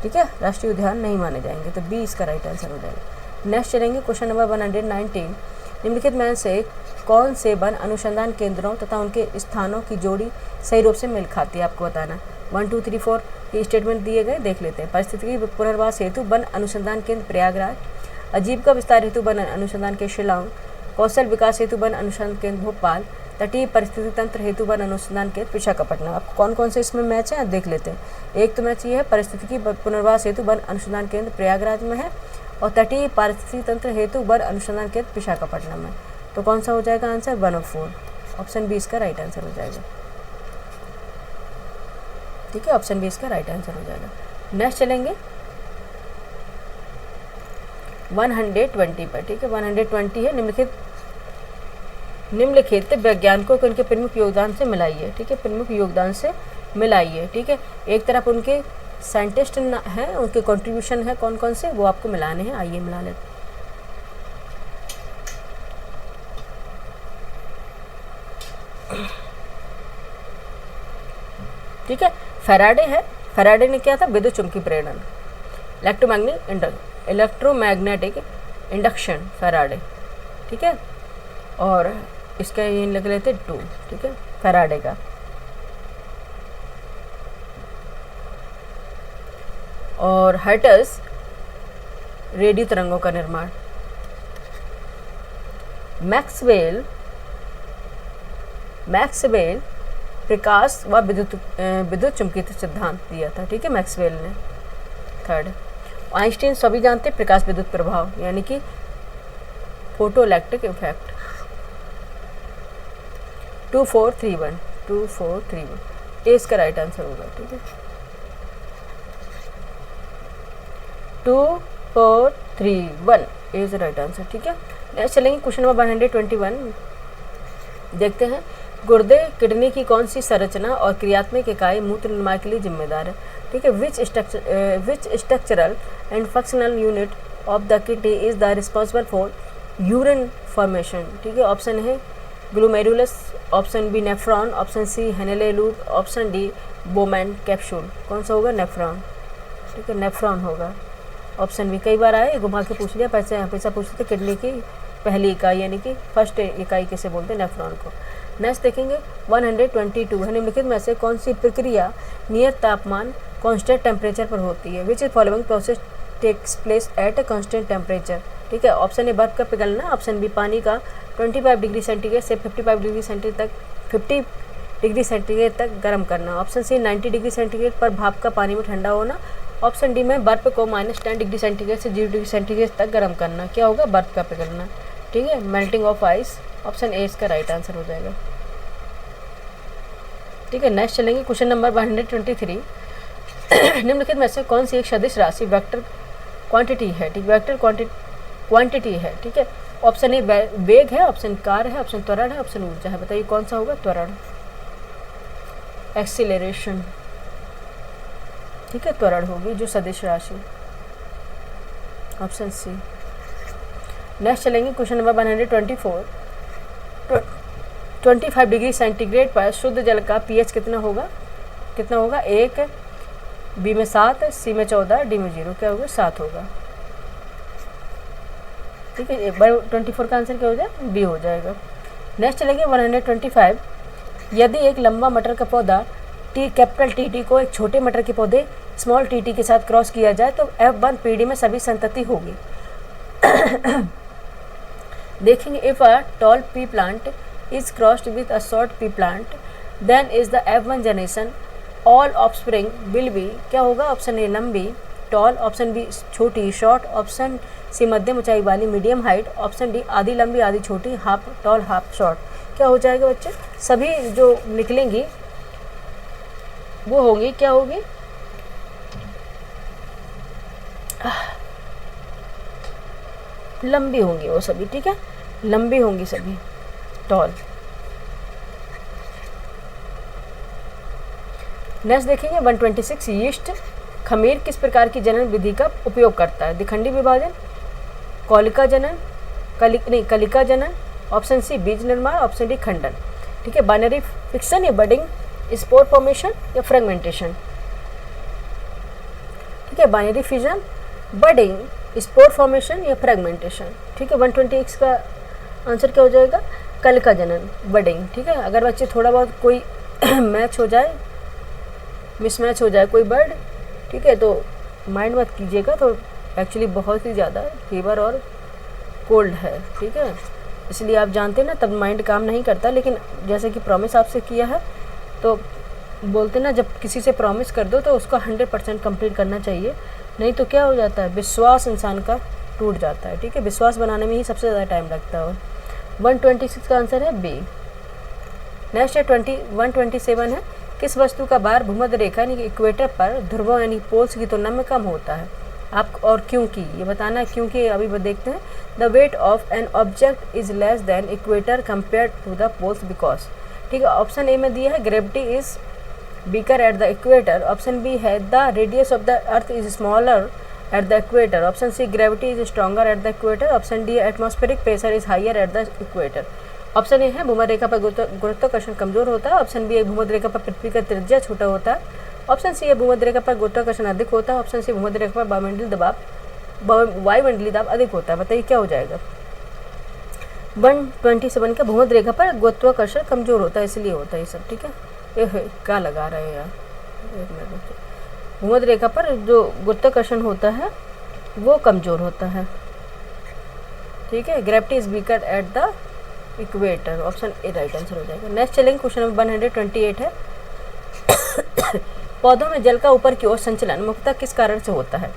ठीक है, राष्ट्रीय उद्यान नहीं माने जाएंगे, तो बी इसका राइट आंसर हो जाएगा। नेक्स्ट चलेंगे क्वेश्चन नंबर 119, निम्नलिखित में से कौन से वन अनुसंधान केंद्रों तथा उनके स्थानों की जोड़ी सही रूप से मेल खाती है, आपको बताना है। 1 2 3 4 ये स्टेटमेंट दिए गए, देख लेते हैं। पारिस्थितिकी पुनर्वास हेतु वन अनुसंधान केंद्र प्रयागराज, आजीविका विस्तार हेतु वन अनुसंधान केंद्र शिलांग, कौशल विकास हेतु वन अनुसंधान केंद्र भोपाल, तटीय परिस्थिति तंत्र हेतु वन अनुसंधान केंद्र विशाखापट्टनम। आपको कौन कौन से इसमें मैच है देख लेते हैं। एक तो मैच ये है परिस्थितिकी पुनर्वास हेतु वन अनुसंधान केंद्र प्रयागराज में है और तटीय पारिस्थितिकी तंत्र हेतु वन अनुसंधान केंद्र विशाखापट्टनम में। तो कौन सा हो जाएगा आंसर 1 और 4, ऑप्शन बी इसका राइट आंसर हो जाएगा। ठीक है, ऑप्शन बी इसका राइट आंसर हो जाएगा। नेक्स्ट चलेंगे 120 पर। ठीक है, 120 है निम्नलिखित वैज्ञानिकों को उनके प्रमुख योगदान से मिलाइए। ठीक है, प्रमुख योगदान से मिलाइए। ठीक है, एक तरफ उनके साइंटिस्ट हैं, उनके कंट्रीब्यूशन है कौन कौन से वो आपको मिलाने हैं। आइए मिला लेते। ठीक है, फैराडे है। फैराडे ने क्या था, विद्युत चुंबकीय प्रेरण, इलेक्ट्रोमैग्नेटिक इंडक्शन फैराडे। ठीक है, और इसका ये लिख लेते 2। ठीक है, फैराडे का। और हर्ट्ज रेडियो तरंगों का निर्माण। मैक्सवेल प्रकाश व विद्युत चुंबकीय सिद्धांत दिया था। ठीक है, मैक्सवेल ने। 3rd, आइंस्टीन सभी जानते हैं प्रकाश विद्युत प्रभाव यानी कि फोटो इलेक्ट्रिक इफेक्ट। 2431 ये इसका राइट आंसर होगा। ठीक है, 2431 इज राइट आंसर। ठीक है, नेक्स्ट चलेंगे क्वेश्चन नंबर 121। देखते हैं गुर्दे किडनी की कौन सी संरचना और क्रियात्मक इकाई मूत्र निर्माण के लिए जिम्मेदार है। ठीक है, which structural and functional unit of the kidney is the responsible for urine formation. ठीक है, ऑप्शन है glomerulus, option B nephron, option C Henle loop, option D Bowman capsule. कौन सा होगा, नेफ्रॉन। ठीक है, नेफ्रॉन होगा ऑप्शन बी। कई बार आए घुमा के पूछ लिया, पैसे हमेशा पूछते थे किडनी की पहली इकाई यानी कि फर्स्ट इकाई किसे बोलते हैं, नेफ्रॉन को। नेक्स्ट देखेंगे 122 है निम्नलिखित में से कौन सी प्रक्रिया नियत तापमान कांस्टेंट टेम्परेचर पर होती है। Which is following process takes place at a constant temperature. ठीक है, ऑप्शन ए बर्फ का पिघलना, ऑप्शन बी पानी का 25 डिग्री सेंटीग्रेड से 55 डिग्री सेंटीग्रेड तक 50 डिग्री सेंटीग्रेड तक गर्म करना, ऑप्शन सी 90 डिग्री सेंटीग्रेड पर भाप का पानी में ठंडा होना, ऑप्शन डी में बर्फ को -10 डिग्री सेंटीग्रेड से 0 डिग्री सेंटीग्रेड तक गर्म करना। क्या होगा, बर्फ का पिघलना। ठीक है, melting of ice, option A इसका राइट आंसर हो जाएगा। ठीक है, नेक्स्ट चलेंगे क्वेश्चन नंबर 123। निम्नलिखित में से कौन सी एक सदिश राशि वेक्टर क्वांटिटी है। ठीक, वेक्टर क्वांटिटी है। ठीक है, ऑप्शन ए वेग है, ऑप्शन कार्य है, ऑप्शन त्वरण है, ऑप्शन ऊर्जा है। बताइए कौन सा होगा, त्वरण, एक्सीलरेशन। ठीक है, त्वरण होगी जो सदिश राशि, ऑप्शन सी। नेक्स्ट चलेंगे क्वेश्चन नंबर 124। 25 डिग्री सेंटीग्रेड पर शुद्ध जल का पीएच कितना होगा, 1, बी में 7, सी में 14, डी में 0। क्या होगा, 7 होगा। ठीक है, एक बार 24 का आंसर क्या हो जाए, बी हो जाएगा। नेक्स्ट चलेंगे 125। यदि एक लंबा मटर का पौधा कैपिटल टी को एक छोटे मटर के पौधे स्मॉल टी के साथ क्रॉस किया जाए तो F1 पीढ़ी में सभी संतति होगी। देखेंगे if a tall P plant is crossed with a short pea plant then is the F1 generation all offspring will be। क्या होगा, ऑप्शन ए लंबी टॉल, ऑप्शन बी छोटी शॉर्ट, ऑप्शन सी मध्यम ऊंचाई वाली मीडियम हाइट, ऑप्शन डी आधी लंबी आधी छोटी हाफ टॉल हाफ शॉर्ट। क्या हो जाएगा बच्चे, सभी जो निकलेंगी वो होंगी, क्या होगी, लंबी होंगी वो सभी। ठीक है, लंबी होंगी सभी, टॉल। नेक्स्ट देखेंगे 126। यीस्ट खमीर किस प्रकार की जनन विधि का उपयोग करता है। द्विखंडी विभाजन, कलिका जनन, कलिका जनन, ऑप्शन सी बीज निर्माण, ऑप्शन डी खंडन। ठीक है, बाइनरी फिक्शन या बडिंग, स्पोर फॉर्मेशन या फ्रेगमेंटेशन। ठीक है, binary fission, budding, spore formation या फ्रेगमेंटेशन। ठीक है, 126 का आंसर क्या हो जाएगा, कलिका जनन, बडिंग। ठीक है, अगर बच्चे थोड़ा बहुत कोई मैच हो जाए, मिसमैच हो जाए कोई वर्ड, ठीक है, तो माइंड मत कीजिएगा, तो एक्चुअली बहुत ही ज़्यादा फीवर और कोल्ड है। ठीक है, इसलिए आप जानते हैं ना, तब माइंड काम नहीं करता। लेकिन जैसे कि प्रॉमिस आपसे किया है, तो बोलते ना, जब किसी से प्रॉमिस कर दो तो उसको 100% कंप्लीट करना चाहिए, नहीं तो क्या हो जाता है, विश्वास इंसान का टूट जाता है। ठीक है, विश्वास बनाने में ही सबसे ज़्यादा टाइम लगता है। 126 का आंसर है बी। नेक्स्ट है 127 है, किस वस्तु का भार भूमध्य रेखा यानी कि इक्वेटर पर ध्रुवों यानी पोल्स की तुलना में कम होता है, आप और क्योंकि ये बताना है। क्योंकि अभी देखते हैं, the weight of an object is less than equator compare to the poles because. ठीक है, ऑप्शन ए में दिया है gravity is weaker at the equator. Option B है the radius of the earth is smaller at the equator. Option C gravity is stronger at the equator. Option D atmospheric pressure is higher at the equator. Option A है भूमध्य रेखा पर गुरुत्वाकर्षण कमजोर होता है। Option B है भूमध्य रेखा पर पृथ्वी का त्रिज्या छोटा होता है। ऑप्शन सी है भूमध्य रेखा पर गुरुत्वाकर्षण अधिक होता है। ऑप्शन सी भूमध्य रेखा पर वायुमंडलीय दाब अधिक होता है। बताइए क्या हो जाएगा। 127 का भूमध्य रेखा पर गुरुत्वाकर्षण कमजोर होता है, इसलिए होता है ये सब। ठीक है, ये क्या लगा रहे हैं यार, एक मिनट। भूमध्य रेखा पर जो गुरुत्वाकर्षण होता है वो कमजोर होता है। ठीक है, gravity is weaker eight the equator. Option A right answer हो जाएगा। नेक्स्ट चलेंगे, क्वेश्चन नंबर 128 है पौधों में जल का ऊपर की ओर संचलन मुख्यतः किस कारण से होता है।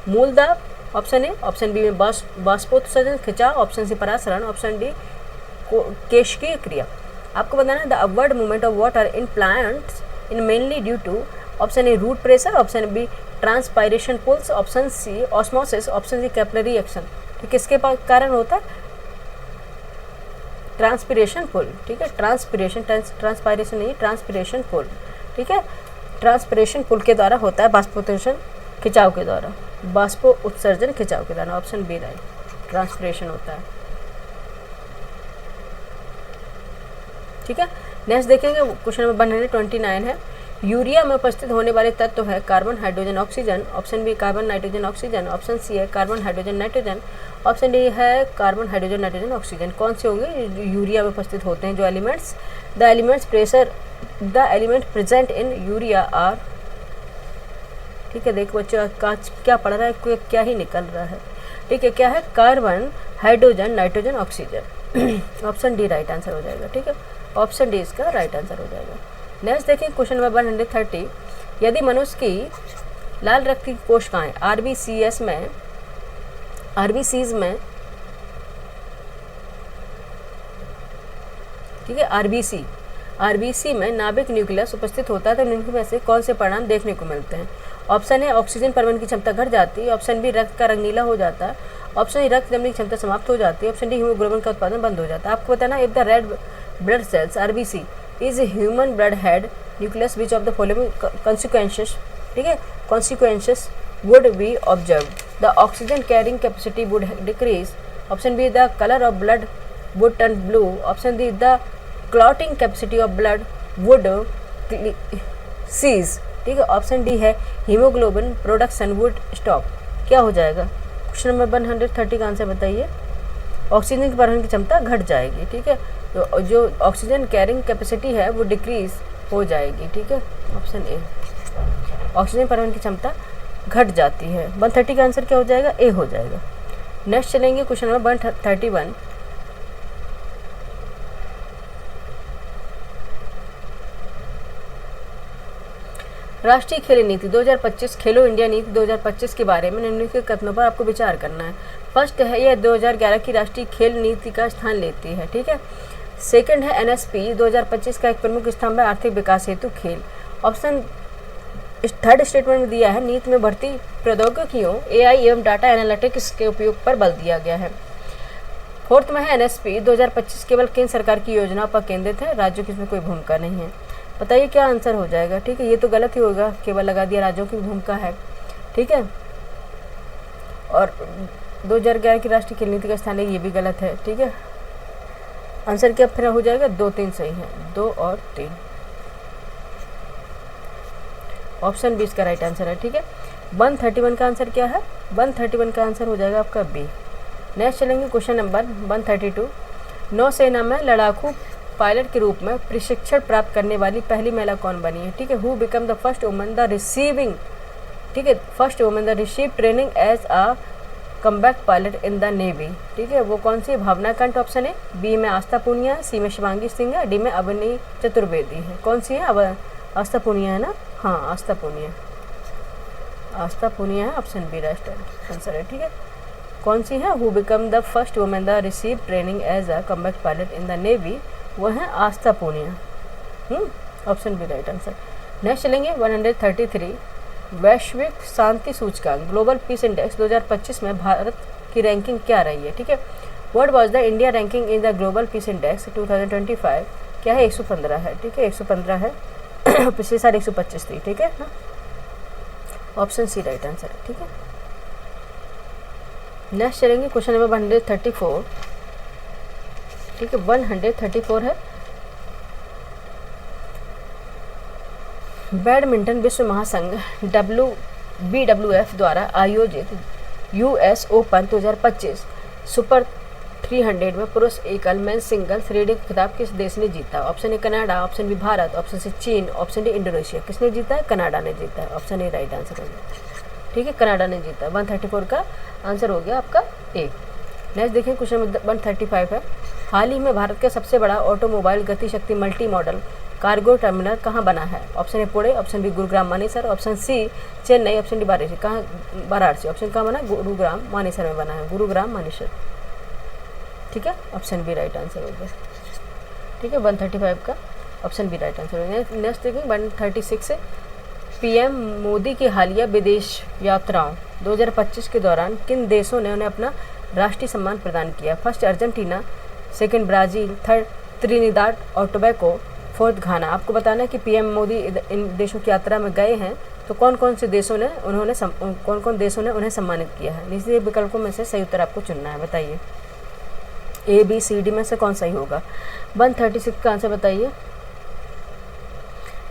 मूल दाब, ऑप्शन ए। ऑप्शन बी में बाष्पोत्सर्जन खिंचाव। ऑप्शन सी परासरण। ऑप्शन डी केशिकीय क्रिया। आपको बताना है the upward movement of water in plants in mainly due to. Option A root pressure. Option B transpiration pulls. Option C osmosis. Option C capillary action. तो किसके कारण होता है, ट्रांसपिरेशन पुल। ठीक है, ट्रांसपायरेशन नहीं, ट्रांसपिरेशन पुल। ठीक है, ट्रांसपिरेशन पुल के द्वारा होता है, बाष्पोत्सर्जन खिंचाव के द्वारा, बाष्पो उत्सर्जन खिंचाव के द्वारा। ऑप्शन बी राइट, ट्रांसपिरेशन होता है। ठीक है, नेक्स्ट देखेंगे क्वेश्चन नंबर 129 है यूरिया में उपस्थित होने वाले तत्व है carbon hydrogen oxygen. Option B carbon nitrogen oxygen. Option C है carbon hydrogen nitrogen. Option D है कार्बन हाइड्रोजन नाइट्रोजन ऑक्सीजन। कौन से होंगे यूरिया में उपस्थित होते हैं जो elements. The element present in urea are. ठीक है, देखो बच्चों क्या पढ़ रहा है, क्या ही निकल रहा है। ठीक है, क्या है, carbon hydrogen nitrogen oxygen. Option D right answer हो जाएगा। ठीक है, ऑप्शन डी इसका राइट आंसर हो जाएगा। नेक्स्ट देखिए क्वेश्चन नंबर 130, यदि मनुष्य की लाल रक्त की कोशिकाएं आरबीसीज में ठीक है आरबीसी में नाभिक न्यूक्लियस उपस्थित होता है तो निम्न में से कौन से परिणाम देखने को मिलते हैं। ऑप्शन ए ऑक्सीजन परिवहन की क्षमता घट जाती है। ऑप्शन बी रक्त का रंग नीला हो जाता है। ऑप्शन ई रक्त जमने की क्षमता समाप्त हो जाती है। ऑप्शन डी हीमोग्लोबिन का उत्पादन बंद हो जाता है। आपको बताना if the red blood cells RBC is human blood had nucleus which of the following consequences. ठीक है, consequences would be observe. The oxygen carrying capacity would decrease. Option B the colour of blood would turn blue. Option D the clotting capacity of blood would cease. ठीक है, option D है haemoglobin production would stop. क्या हो जाएगा, question number 130 का answer बताइए। Oxygen की परिवहन की क्षमता घट जाएगी। ठीक है, तो जो ऑक्सीजन कैरिंग कैपेसिटी है वो डिक्रीज हो जाएगी। ठीक है, ऑप्शन ए ऑक्सीजन परिवहन की क्षमता घट जाती है। 130 का आंसर क्या हो जाएगा, ए हो जाएगा। नेक्स्ट चलेंगे क्वेश्चन नंबर 131, राष्ट्रीय खेल नीति 2025 खेलो इंडिया नीति 2025 के बारे में निम्नलिखित कथनों पर आपको विचार करना है। फर्स्ट है यह 2011 की राष्ट्रीय खेल नीति का स्थान लेती है। ठीक है, सेकंड है एनएसपी 2025 का एक प्रमुख स्तंभ है आर्थिक विकास हेतु खेल। ऑप्शन थर्ड स्टेटमेंट में दिया है नीति में बढ़ती प्रौद्योगिकियों एआई एवं डाटा एनालिटिक्स के उपयोग पर बल दिया गया है। फोर्थ में है एनएसपी 2025 केवल केंद्र सरकार की योजना पर केंद्रित है, राज्यों की इसमें कोई भूमिका नहीं है। बताइए क्या आंसर हो जाएगा। ठीक है, ये तो गलत ही होगा, केवल लगा दिया राज्यों की भूमिका है। ठीक है, और 2011 की राष्ट्रीय खेल नीति का स्थान है, ये भी गलत है। ठीक है, आंसर क्या फिर हो जाएगा, 2 3 सही है, 2 और 3। ऑप्शन बी इसका राइट आंसर है। ठीक है, 131 का आंसर क्या है, 131 का आंसर हो जाएगा आपका बी। नेक्स्ट चलेंगे क्वेश्चन नंबर 132, नौसेना में लड़ाकू पायलट के रूप में प्रशिक्षण प्राप्त करने वाली पहली महिला कौन बनी है। ठीक है, who become the first woman the receiving. ठीक है, first woman the receive training as a combat pilot in the navy, ठीक है, वो कौन सी? भावना कंठ ऑप्शन है, बी में आस्था पूनिया है, सी में शिवांगी सिंह है, डी में अवनी चतुर्वेदी है। कौन सी है? अब आस्था पूनिया है ना, हाँ आस्था पूनिया, आस्था पूनिया है, ऑप्शन बी राइट आंसर है, ठीक है। कौन सी है? Who become the first women the receive training as a combat pilot in the navy, वो है Aastha Punia, option B right answer. Next चलेंगे 133, वैश्विक शांति सूचकांक ग्लोबल पीस इंडेक्स 2025 में भारत की रैंकिंग क्या रही है, ठीक है। What was the India ranking in the global peace index 2025, क्या है? 115 है, ठीक है, 115 है। पिछले साल 125 थी, ठीक है ना, ऑप्शन सी राइट आंसर है, ठीक है। नेक्स्ट चलेंगे क्वेश्चन नंबर 134, ठीक है, 134 है, बैडमिंटन विश्व महासंघ BWF द्वारा आयोजित US ओपन 2025 सुपर 300 में पुरुष एकल मेंस सिंगल 3D खिताब किस देश ने जीता? Option A Canada, option B Bharat, option C चीन, ऑप्शन डी इंडोनेशिया। किसने जीता है? कनाडा ने जीता है, ऑप्शन ए राइट आंसर हो गया, ठीक है, कनाडा ने जीता। 134 का आंसर हो गया आपका ए। नेक्स्ट देखिए क्वेश्चन 135 है, हाल ही में भारत का सबसे बड़ा ऑटोमोबाइल गति शक्ति मल्टी मॉडल कार्गो टर्मिनल कहाँ बना है? Option A Pune, option B Gurugram Manesar, option C Chennai, option D Varanasi. कहाँ? वाराणसी। ऑप्शन कहाँ बना? गुरुग्राम मानेसर में बना है, गुरुग्राम मानेसर, ठीक है, ऑप्शन बी राइट आंसर हो गया, ठीक है। 135 का ऑप्शन बी राइट आंसर हो गया। नेक्स्ट देखिए 136 है, PM मोदी की हालिया विदेश यात्राओं 2025 के दौरान किन देशों ने उन्हें अपना राष्ट्रीय सम्मान प्रदान किया? First Argentina, second Brazil, third Trinidad और टोबैगो, फोर्थ घाना। आपको बताना है कि PM मोदी इन देशों की यात्रा में गए हैं, तो कौन कौन से देशों ने कौन कौन देशों ने उन्हें सम्मानित किया है? नीचे विकल्पों में से सही उत्तर आपको चुनना है, बताइए A, B, C, D में से कौन सही होगा? 136 का आंसर बताइए,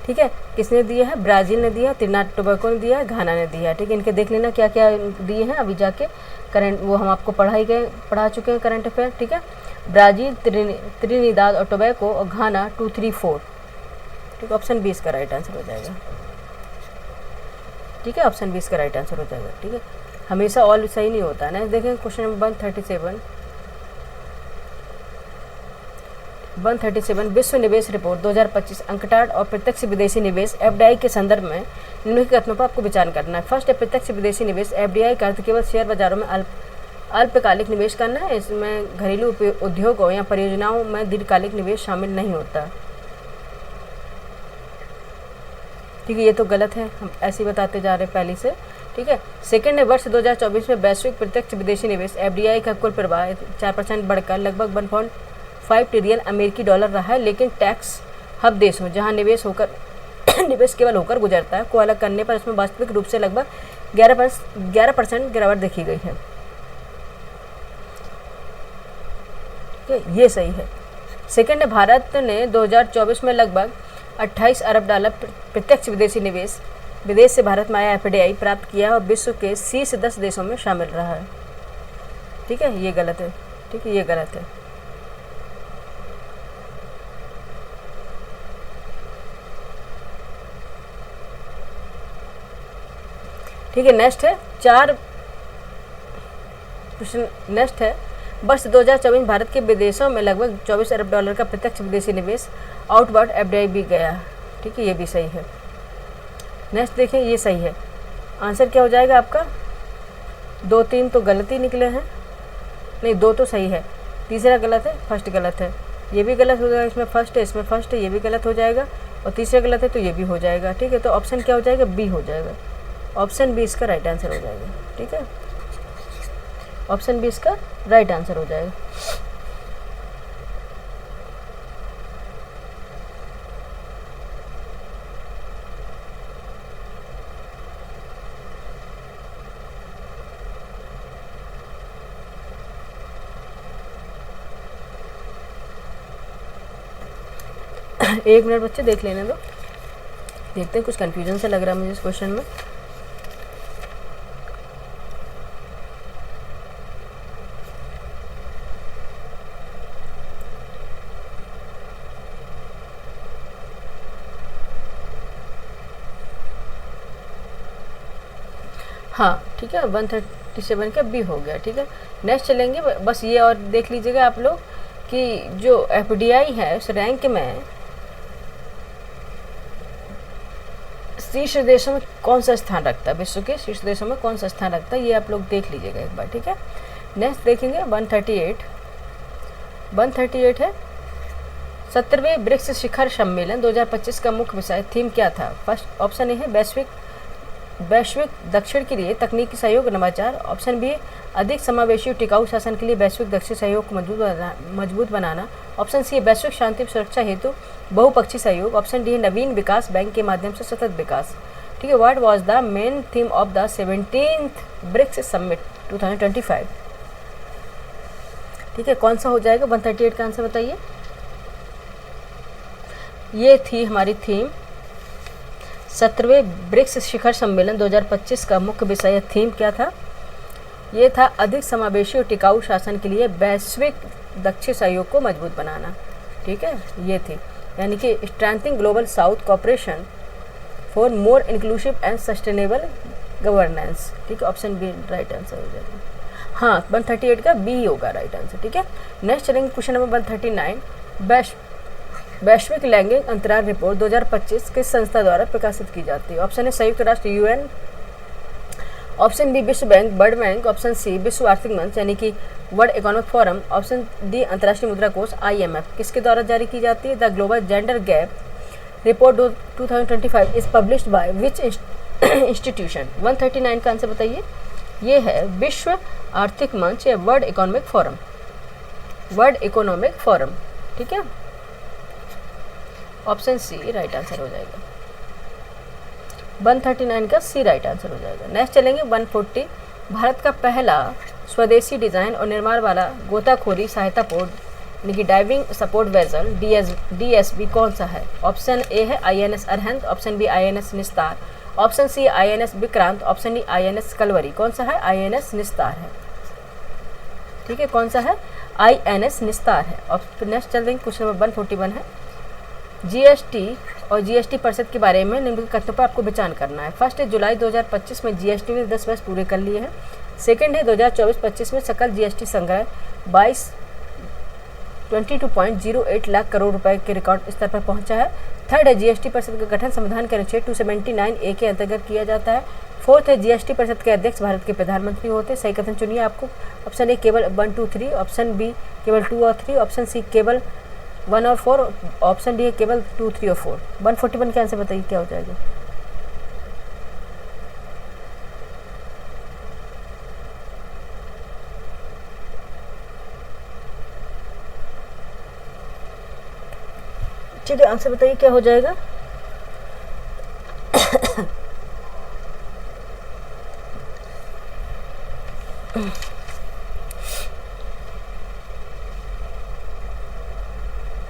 ठीक है। किसने दिया है? ब्राज़ील ने दिया, त्रिनिदाद टोबैगो ने दिया, घाना ने दिया, ठीक है। इनके देख लेना क्या क्या दिए हैं, अभी जाके करंट वो हम आपको पढ़ा चुके हैं करंट अफेयर, ठीक है। ब्राज़ील, त्रिनिदाद और टोबैगो और घाना 2, 3, 4, ठीक है, ऑप्शन 20 का राइट आंसर हो जाएगा, ठीक है, ऑप्शन 20 का राइट आंसर हो जाएगा, ठीक है। हमेशा ऑल सही नहीं होता है। देखें क्वेश्चन नंबर 137 विश्व निवेश रिपोर्ट 2025 अंकटाड और प्रत्यक्ष विदेशी निवेश FDI के संदर्भ में निम्नलिखित कथनों पर आपको विचार करना है। फर्स्ट है प्रत्यक्ष विदेशी निवेश, FDI का अर्थ केवल शेयर बाजारों में अल्पकालिक निवेश करना है, इसमें घरेलू उद्योगों या परियोजनाओं में दीर्घकालिक निवेश शामिल नहीं होता, ठीक है, ये तो गलत है, हम ऐसे ही बताते जा रहे हैं पहले से, ठीक है। सेकंड है वर्ष 2024 में वैश्विक प्रत्यक्ष विदेशी निवेश FDI का कुल प्रवाह 4% बढ़कर लगभग 1.5 ट्रिलियन अमेरिकी डॉलर रहा है, लेकिन टैक्स हब देशों जहां निवेश केवल होकर गुजरता है को अलग करने पर इसमें वास्तविक रूप से लगभग 11% गिरावट देखी गई है, ये सही है। सेकंड है भारत ने 2024 में लगभग 28 अरब डॉलर प्रत्यक्ष विदेशी निवेश विदेश से भारत में आया FDI प्राप्त किया और विश्व के सी से 10 देशों में शामिल रहा है, ठीक है, ये गलत है, ठीक है, ये गलत है। ठीक है, नेक्स्ट है नेक्स्ट है वर्ष 2024 भारत के विदेशों में लगभग 24 अरब डॉलर का प्रत्यक्ष विदेशी निवेश आउटवर्ड FDI भी गया, ठीक है, ये भी सही है। नेक्स्ट देखिए, ये सही है, आंसर क्या हो जाएगा आपका? 2, 3 तो गलत ही निकले हैं, नहीं 2 तो सही है, तीसरा गलत है, फर्स्ट गलत है, ये भी गलत हो जाएगा, इसमें फर्स्ट है, ये भी गलत हो जाएगा, और तीसरा गलत है तो ये भी हो जाएगा, ठीक है। तो ऑप्शन क्या हो जाएगा? बी हो जाएगा, ऑप्शन बी इसका राइट आंसर हो जाएगा, ठीक है, ऑप्शन बी इसका राइट आंसर हो जाएगा। एक मिनट बच्चे देख लेने दो, देखते हैं, कुछ कंफ्यूजन से लग रहा है मुझे इस क्वेश्चन में। हाँ ठीक है, 130 137 का बी हो गया, ठीक है। नेक्स्ट चलेंगे, बस ये और देख लीजिएगा आप लोग कि जो एफडीआई है उस रैंक में शीर्ष देशों में कौन सा स्थान रखता है, विश्व के शीर्ष देशों में कौन सा स्थान रखता है, ये आप लोग देख लीजिएगा एक बार, ठीक है। नेक्स्ट देखेंगे 138 है 70वें ब्रिक्स शिखर सम्मेलन 2025 का मुख्य विषय थीम क्या था। फर्स्ट ऑप्शन ए है वैश्विक दक्षिण के लिए तकनीकी सहयोग नवाचार। ऑप्शन बी है अधिक समावेशी और टिकाऊ शासन के लिए वैश्विक दक्षिण सहयोग को मजबूत बनाना। ऑप्शन सी है वैश्विक शांति और सुरक्षा हेतु बहुपक्षीय सहयोग। ऑप्शन डी है नवीन विकास बैंक के माध्यम से सतत विकास, ठीक है। What was the main theme of the 17th BRICS summit 2025, ठीक है। कौन सा हो जाएगा 138 का आंसर बताइए। ये थी हमारी थीम 17वें ब्रिक्स शिखर सम्मेलन 2025 का मुख्य विषय थीम क्या था, ये था अधिक समावेशी और टिकाऊ शासन के लिए वैश्विक दक्षिण सहयोग को मजबूत बनाना, ठीक है। ये थी यानी कि strengthening global south cooperation for more inclusive and sustainable governance, ठीक है। ऑप्शन बी राइट आंसर हो जाएगा। हाँ 138 का बी होगा राइट आंसर, ठीक है। नेक्स्ट चलेंगे क्वेश्चन नंबर 139, वैश्विक लैंगिक अंतराल रिपोर्ट 2025 किस संस्था द्वारा प्रकाशित की जाती है। ऑप्शन ए संयुक्त राष्ट्र यूएन, ऑप्शन बी विश्व bank world bank, option C विश्व आर्थिक मंच यानी कि world economic forum, option D अंतर्राष्ट्रीय मुद्रा कोष IMF। किसके द्वारा जारी की जाती है। The global gender gap report 2025 is published by which institution. 139 का आंसर बताइए। ये है विश्व आर्थिक मंच या world economic forum, world economic forum, ठीक है। ऑप्शन सी राइट आंसर हो जाएगा। 139 का सी राइट आंसर हो जाएगा। नेक्स्ट चलेंगे 140, भारत का पहला स्वदेशी डिजाइन और निर्माण वाला गोताखोरी सहायता पोत यानी कि डाइविंग सपोर्ट वेसल DSV कौन सा है। ऑप्शन ए है INS Arihant, option B INS Nistar, option C INS Vikrant, option D INS Kalvari. कौन सा है। INS निस्तार है, ठीक है। कौन सा है। INS निस्तार है। नेक्स्ट चल रही क्वेश्चन नंबर 141 है GST और GST परिषद के बारे में निम्नलिखित कथनों पर आपको विचार करना है। फर्स्ट है जुलाई 2025 में GST ने 10 वर्ष पूरे कर लिए हैं। सेकंड है 2024-25 में सकल GST संग्रह 22.08 लाख करोड़ रुपए के रिकॉर्ड स्तर पर पहुंचा है। थर्ड है GST परिषद का गठन संविधान के अनुच्छेद 279A के अंतर्गत किया जाता है। फोर्थ है GST परिषद के अध्यक्ष भारत के प्रधानमंत्री होते हैं। सही कथन चुनिए आपको। ऑप्शन ए केवल 1, 2, 3, ऑप्शन बी केवल 2 और 3, ऑप्शन सी केवल 1 और 4, ऑप्शन डी है केवल 2, 3 और 4। 141 के आंसर बताइए क्या हो जाएगा। चलिए आंसर बताइए क्या हो जाएगा।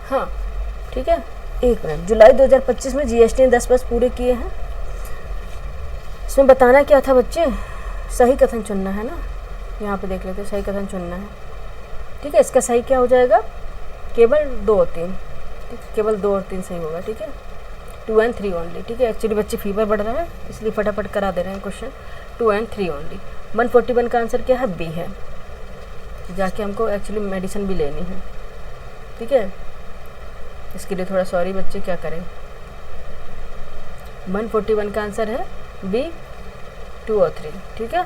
हाँ ठीक है, एक मिनट। जुलाई 2025 में GST ने 10 वर्ष पूरे किए हैं। इसमें बताना क्या था बच्चे, सही कथन चुनना है ना। यहाँ पे देख लेते हैं, सही कथन चुनना है, ठीक है। इसका सही क्या हो जाएगा, केवल 2 और 3, ठीक है। केवल 2 और 3 सही होगा, ठीक है। 2 and 3 ओनली, ठीक है। एक्चुअली बच्चे फीवर बढ़ रहा है इसलिए फटाफट करा दे रहे हैं क्वेश्चन। 2 and 3 only. 141 का आंसर क्या है, बी है। जाके हमको एक्चुअली मेडिसिन भी लेनी है, ठीक है। इसके लिए थोड़ा सॉरी बच्चे, क्या करें। 141 का आंसर है बी, 2 और 3, ठीक है।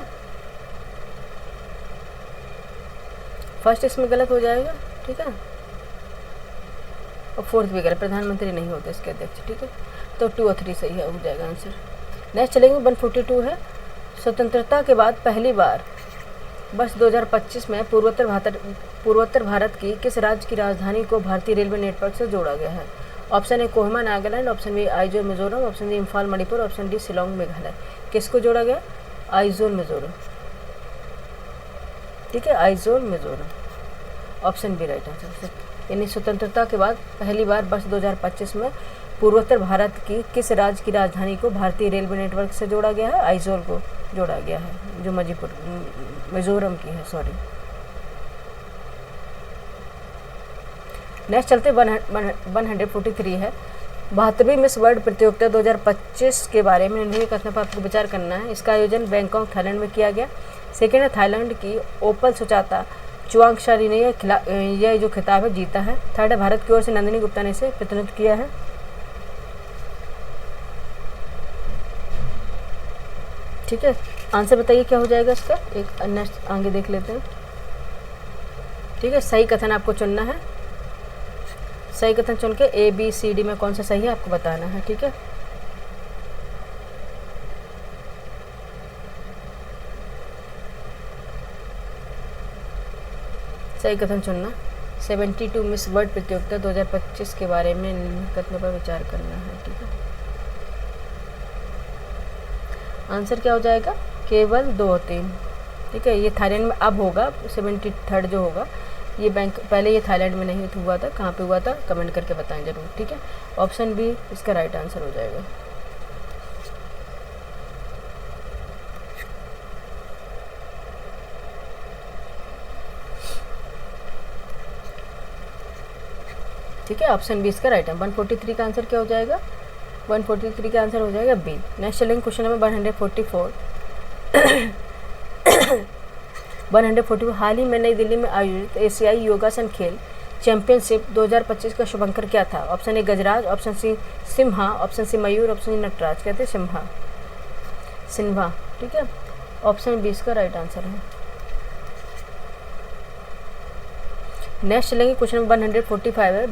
फर्स्ट इसमें गलत हो जाएगा, ठीक है। और फोर्थ भी गलत, प्रधानमंत्री नहीं होते इसके अध्यक्ष, ठीक है। तो 2 और 3 सही है, हो जाएगा आंसर। नेक्स्ट चलेंगे 142 है स्वतंत्रता के बाद पहली बार वर्ष 2025 में पूर्वोत्तर भारत की किस राज्य की राजधानी को भारतीय रेलवे नेटवर्क से जोड़ा गया है। Option A Kohima Nagaland, option B Aizawl Mizoram, option D Imphal Manipur, option D Shillong Meghalaya. किसको जोड़ा गया, आइजोल मिजोरम, ठीक है। Aizawl Mizoram, option B right answer. यानी स्वतंत्रता के बाद पहली बार वर्ष 2025 में पूर्वोत्तर भारत की किस राज्य की राजधानी को भारतीय रेलवे नेटवर्क से जोड़ा गया है, आइजोल को जोड़ा गया है, जो मिजोरम की है, सॉरी। नेक्स्ट चलते 143 है 72वीं मिस वर्ल्ड प्रतियोगिता 2025 के बारे में निम्नलिखित कथनों पर आपको विचार करना है। इसका आयोजन बैंकॉक थाईलैंड में किया गया। सेकेंड है, थाईलैंड की ओपल सुचाता चुआंगशारी ने यह जो खिताब है जीता है। थर्ड है, भारत की ओर से नंदिनी गुप्ता ने इसे प्रतिनिधित्व किया है। ठीक है, आंसर बताइए क्या हो जाएगा इसका। एक नेक्स्ट आगे देख लेते हैं। ठीक है, सही कथन आपको चुनना है। सही कथन चुन के A B C D में कौन सा सही है आपको बताना है। ठीक है, सही कथन चुनना। 72 मिस वर्ल्ड प्रतियोगिता 2025 के बारे में निम्नलिखित कथनों पर विचार करना है। ठीक है, आंसर क्या हो जाएगा, केवल 2 और 3। ठीक है, ये थाईलैंड में अब होगा। 73rd जो होगा ये बैंक, पहले ये थाईलैंड में नहीं हुआ था। कहाँ पे हुआ था कमेंट करके बताएं जरूर। ठीक है, ऑप्शन बी इसका राइट आंसर हो जाएगा। ठीक है, ऑप्शन बी इसका राइट है। 143 का आंसर क्या हो जाएगा, 143 का आंसर हो जाएगा बी। नेक्स्ट चलेंगे क्वेश्चन नंबर 144। 144 हाल ही में नई दिल्ली में आयोजित एशियाई योगासन खेल चैंपियनशिप 2025 का शुभंकर क्या था। Option A Gajraj, option C Simha, option C Mayur, option C Nataraj. कहते हैं सिन्हा। ठीक है, ऑप्शन बी इसका राइट आंसर है। नेक्स्ट चलेंगे क्वेश्चन नंबर 145 है।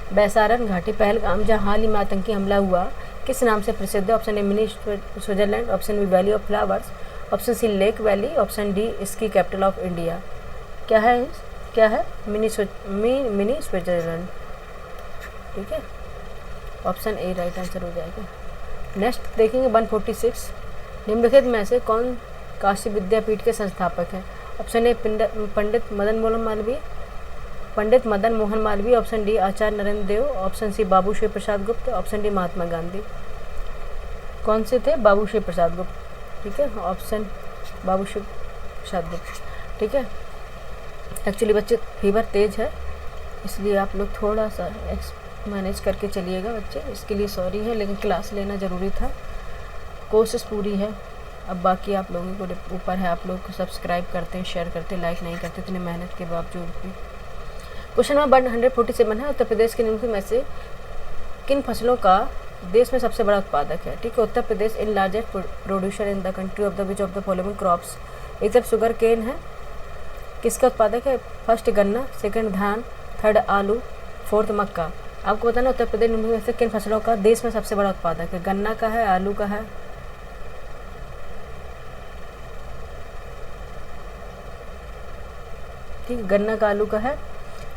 बैसारन घाटी पहलगाम जहाँ हाल ही में आतंकी हमला हुआ किस नाम से प्रसिद्ध है। Option A mini Switzerland, option B valley of flowers, option C lake valley, option D इसकी कैपिटल ऑफ इंडिया। क्या है मिनी स्विट्जरलैंड। ठीक है, ऑप्शन ए राइट आंसर हो जाएगा। नेक्स्ट देखेंगे 146। निम्नलिखित में से कौन काशी विद्यापीठ के संस्थापक हैं। Option A Pandit Madan Mohan Malviya, option D Acharya Narendra Dev, option C Babu Shri Prasad Gupt, option D Mahatma Gandhi. कौन से थे, बाबू श्री प्रसाद गुप्त। ठीक है, ऑप्शन बाबू श्री प्रसाद गुप्त। ठीक है, एक्चुअली बच्चे फीवर तेज है इसलिए आप लोग थोड़ा सा मैनेज करके चलिएगा बच्चे, इसके लिए सॉरी है, लेकिन क्लास लेना ज़रूरी था। कोशिश पूरी है, अब बाकी आप लोगों को ऊपर है। आप लोग सब्सक्राइब करते हैं, शेयर करते हैं, लाइक नहीं करते इतनी मेहनत के बावजूद भी। क्वेश्चन नंबर 147 है। उत्तर प्रदेश के निम्नलिखित में से किन फसलों का देश में सबसे बड़ा उत्पादक है। ठीक है, Uttar Pradesh in largest producer in the country of the which of the following crops. एक तरफ शुगर केन है, किसका उत्पादक है। फर्स्ट गन्ना, सेकंड धान, थर्ड आलू, फोर्थ मक्का। आपको बताना उत्तर प्रदेश में से किन फसलों का देश में सबसे बड़ा उत्पादक है। गन्ना का है, आलू का है, ठीक है, गन्ना का आलू का है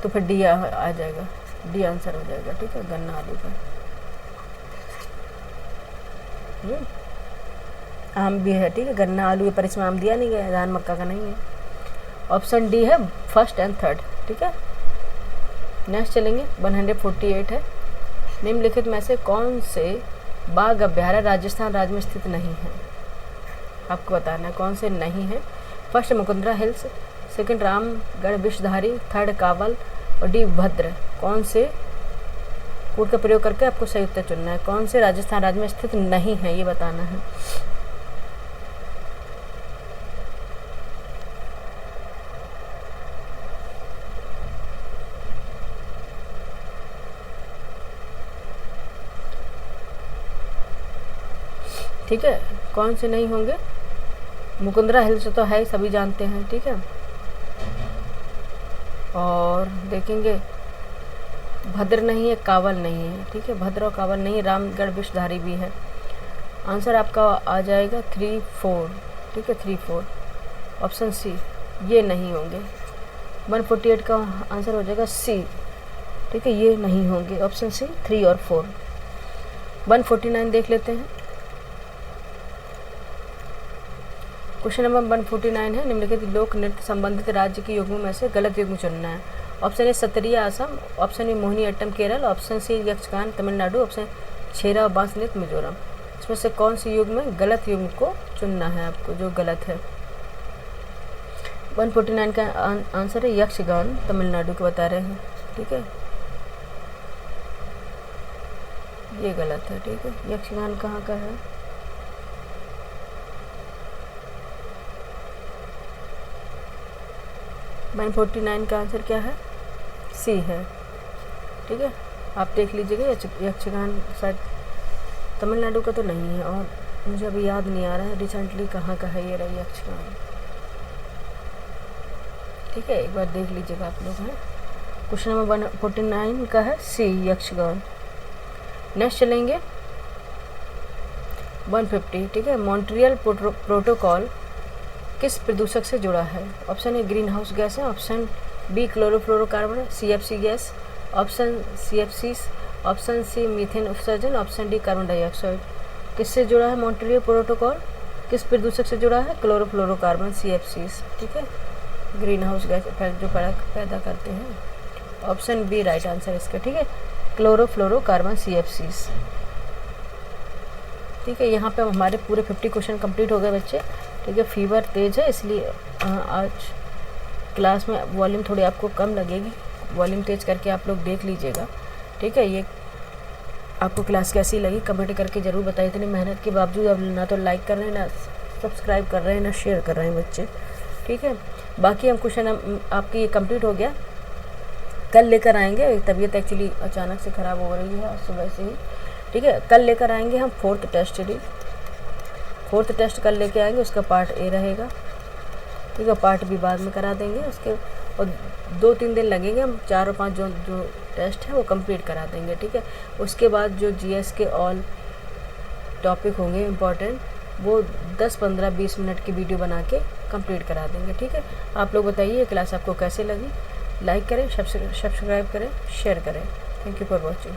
तो फिर डी आ जाएगा, डी आंसर हो जाएगा। ठीक है, गन्ना आलू का। आम भी है, ठीक है, गन्ना आलू पर इसमें आम दिया नहीं गया, धान मक्का का नहीं है। ऑप्शन डी है फर्स्ट एंड थर्ड। ठीक है, नेक्स्ट चलेंगे 148 है। निम्नलिखित में से कौन से बाघ अभ्यारण्य राजस्थान राज्य में स्थित नहीं है। आपको बताना है कौन से नहीं है। First Mukundra hills, second Ramgarh Vishdhari, third Kawal और डी भद्र। कौन से कोड का प्रयोग करके आपको सही उत्तर चुनना है। कौन से राजस्थान राज्य में स्थित नहीं है ये बताना है। ठीक है, कौन से नहीं होंगे। मुकुंदरा हिल्स तो है, सभी जानते हैं। ठीक है, और देखेंगे भद्र नहीं है, कावल नहीं है। ठीक है, भद्र और कावल नहीं है, रामगढ़ विषधारी भी है। आंसर आपका आ जाएगा 3, 4। ठीक है, 3, 4 ऑप्शन सी, ये नहीं होंगे। 148 का आंसर हो जाएगा सी। ठीक है, ये नहीं होंगे, ऑप्शन सी 3 और 4। 149 देख लेते हैं। क्वेश्चन नंबर 149 है। निम्नलिखित लोक नृत्य संबंधित राज्य के युग्मों में से गलत युग्म चुनना है। Option A Sattriya Assam, option B Mohiniyattam Kerala, option C Yakshagana Tamil Nadu, option Cheraw और बांस नृत्य मिजोरम। इसमें से कौन सी युग्म में गलत युग्म को चुनना है आपको, जो गलत है। 149 का आंसर है यक्षगान तमिलनाडु को बता रहे हैं। ठीक है, ये गलत है, ठीक है। यक्षगान कहाँ का है? 949 का आंसर क्या है? सी है, ठीक है। आप देख लीजिएगा, यक्षगान शायद तमिलनाडु का तो नहीं है, और मुझे अभी याद नहीं आ रहा है रिसेंटली कहाँ का है ये रही यक्षगान, ठीक है। एक बार देख लीजिएगा आप लोग हैं। क्वेश्चन नंबर 149 का है सी, यक्षगान। नेक्स्ट चलेंगे 150, ठीक है। मॉन्ट्रियल प्रोटोकॉल किस प्रदूषक से जुड़ा है? Option A greenhouse gas है, ऑप्शन बी क्लोरोफ्लोरोकार्बन है, CFC gas, option CFC, option C methane उत्सर्जन, ऑप्शन डी कार्बन डाइऑक्साइड। किससे जुड़ा है मॉन्ट्रियल प्रोटोकॉल? किस प्रदूषक से जुड़ा है? क्लोरोफ्लोरोकार्बन, CFC, ठीक है। ग्रीन हाउस गैस जो पैदा करते हैं। ऑप्शन बी राइट आंसर इसका, ठीक है। क्लोरोफ्लोरोकार्बन, CFC, ठीक है। यहाँ पे हमारे पूरे 50 क्वेश्चन कंप्लीट हो गए बच्चे, ठीक है। फीवर तेज है इसलिए आज क्लास में वॉल्यूम थोड़ी आपको कम लगेगी, वॉल्यूम तेज करके आप लोग देख लीजिएगा, ठीक है। ये आपको क्लास कैसी लगी कमेंट करके ज़रूर बताइए। इतनी मेहनत के बावजूद अब ना तो लाइक कर रहे हैं, ना सब्सक्राइब कर रहे हैं, ना शेयर कर रहे हैं बच्चे, ठीक है। बाकी हम क्वेश्चन आपकी ये कंप्लीट हो गया, कल लेकर आएंगे। तबीयत एक्चुअली अचानक से ख़राब हो रही है सुबह से ही, ठीक है। कल लेकर आएंगे हम 4th टेस्ट, फोर्थ टेस्ट कल लेके आएंगे, उसका पार्ट ए रहेगा, ठीक है। पार्ट बी बाद में करा देंगे उसके, और 2-3 दिन लगेंगे, हम 4 और 5 जो टेस्ट है वो कंप्लीट करा देंगे, ठीक है। उसके बाद जो GS के ऑल टॉपिक होंगे इम्पॉर्टेंट, वो 10, 15, 20 मिनट की वीडियो बना के कंप्लीट करा देंगे, ठीक है। आप लोग बताइए ये क्लास आपको कैसे लगी, लाइक करें, सब्सक्राइब करें, शेयर करें। Thank you for watching.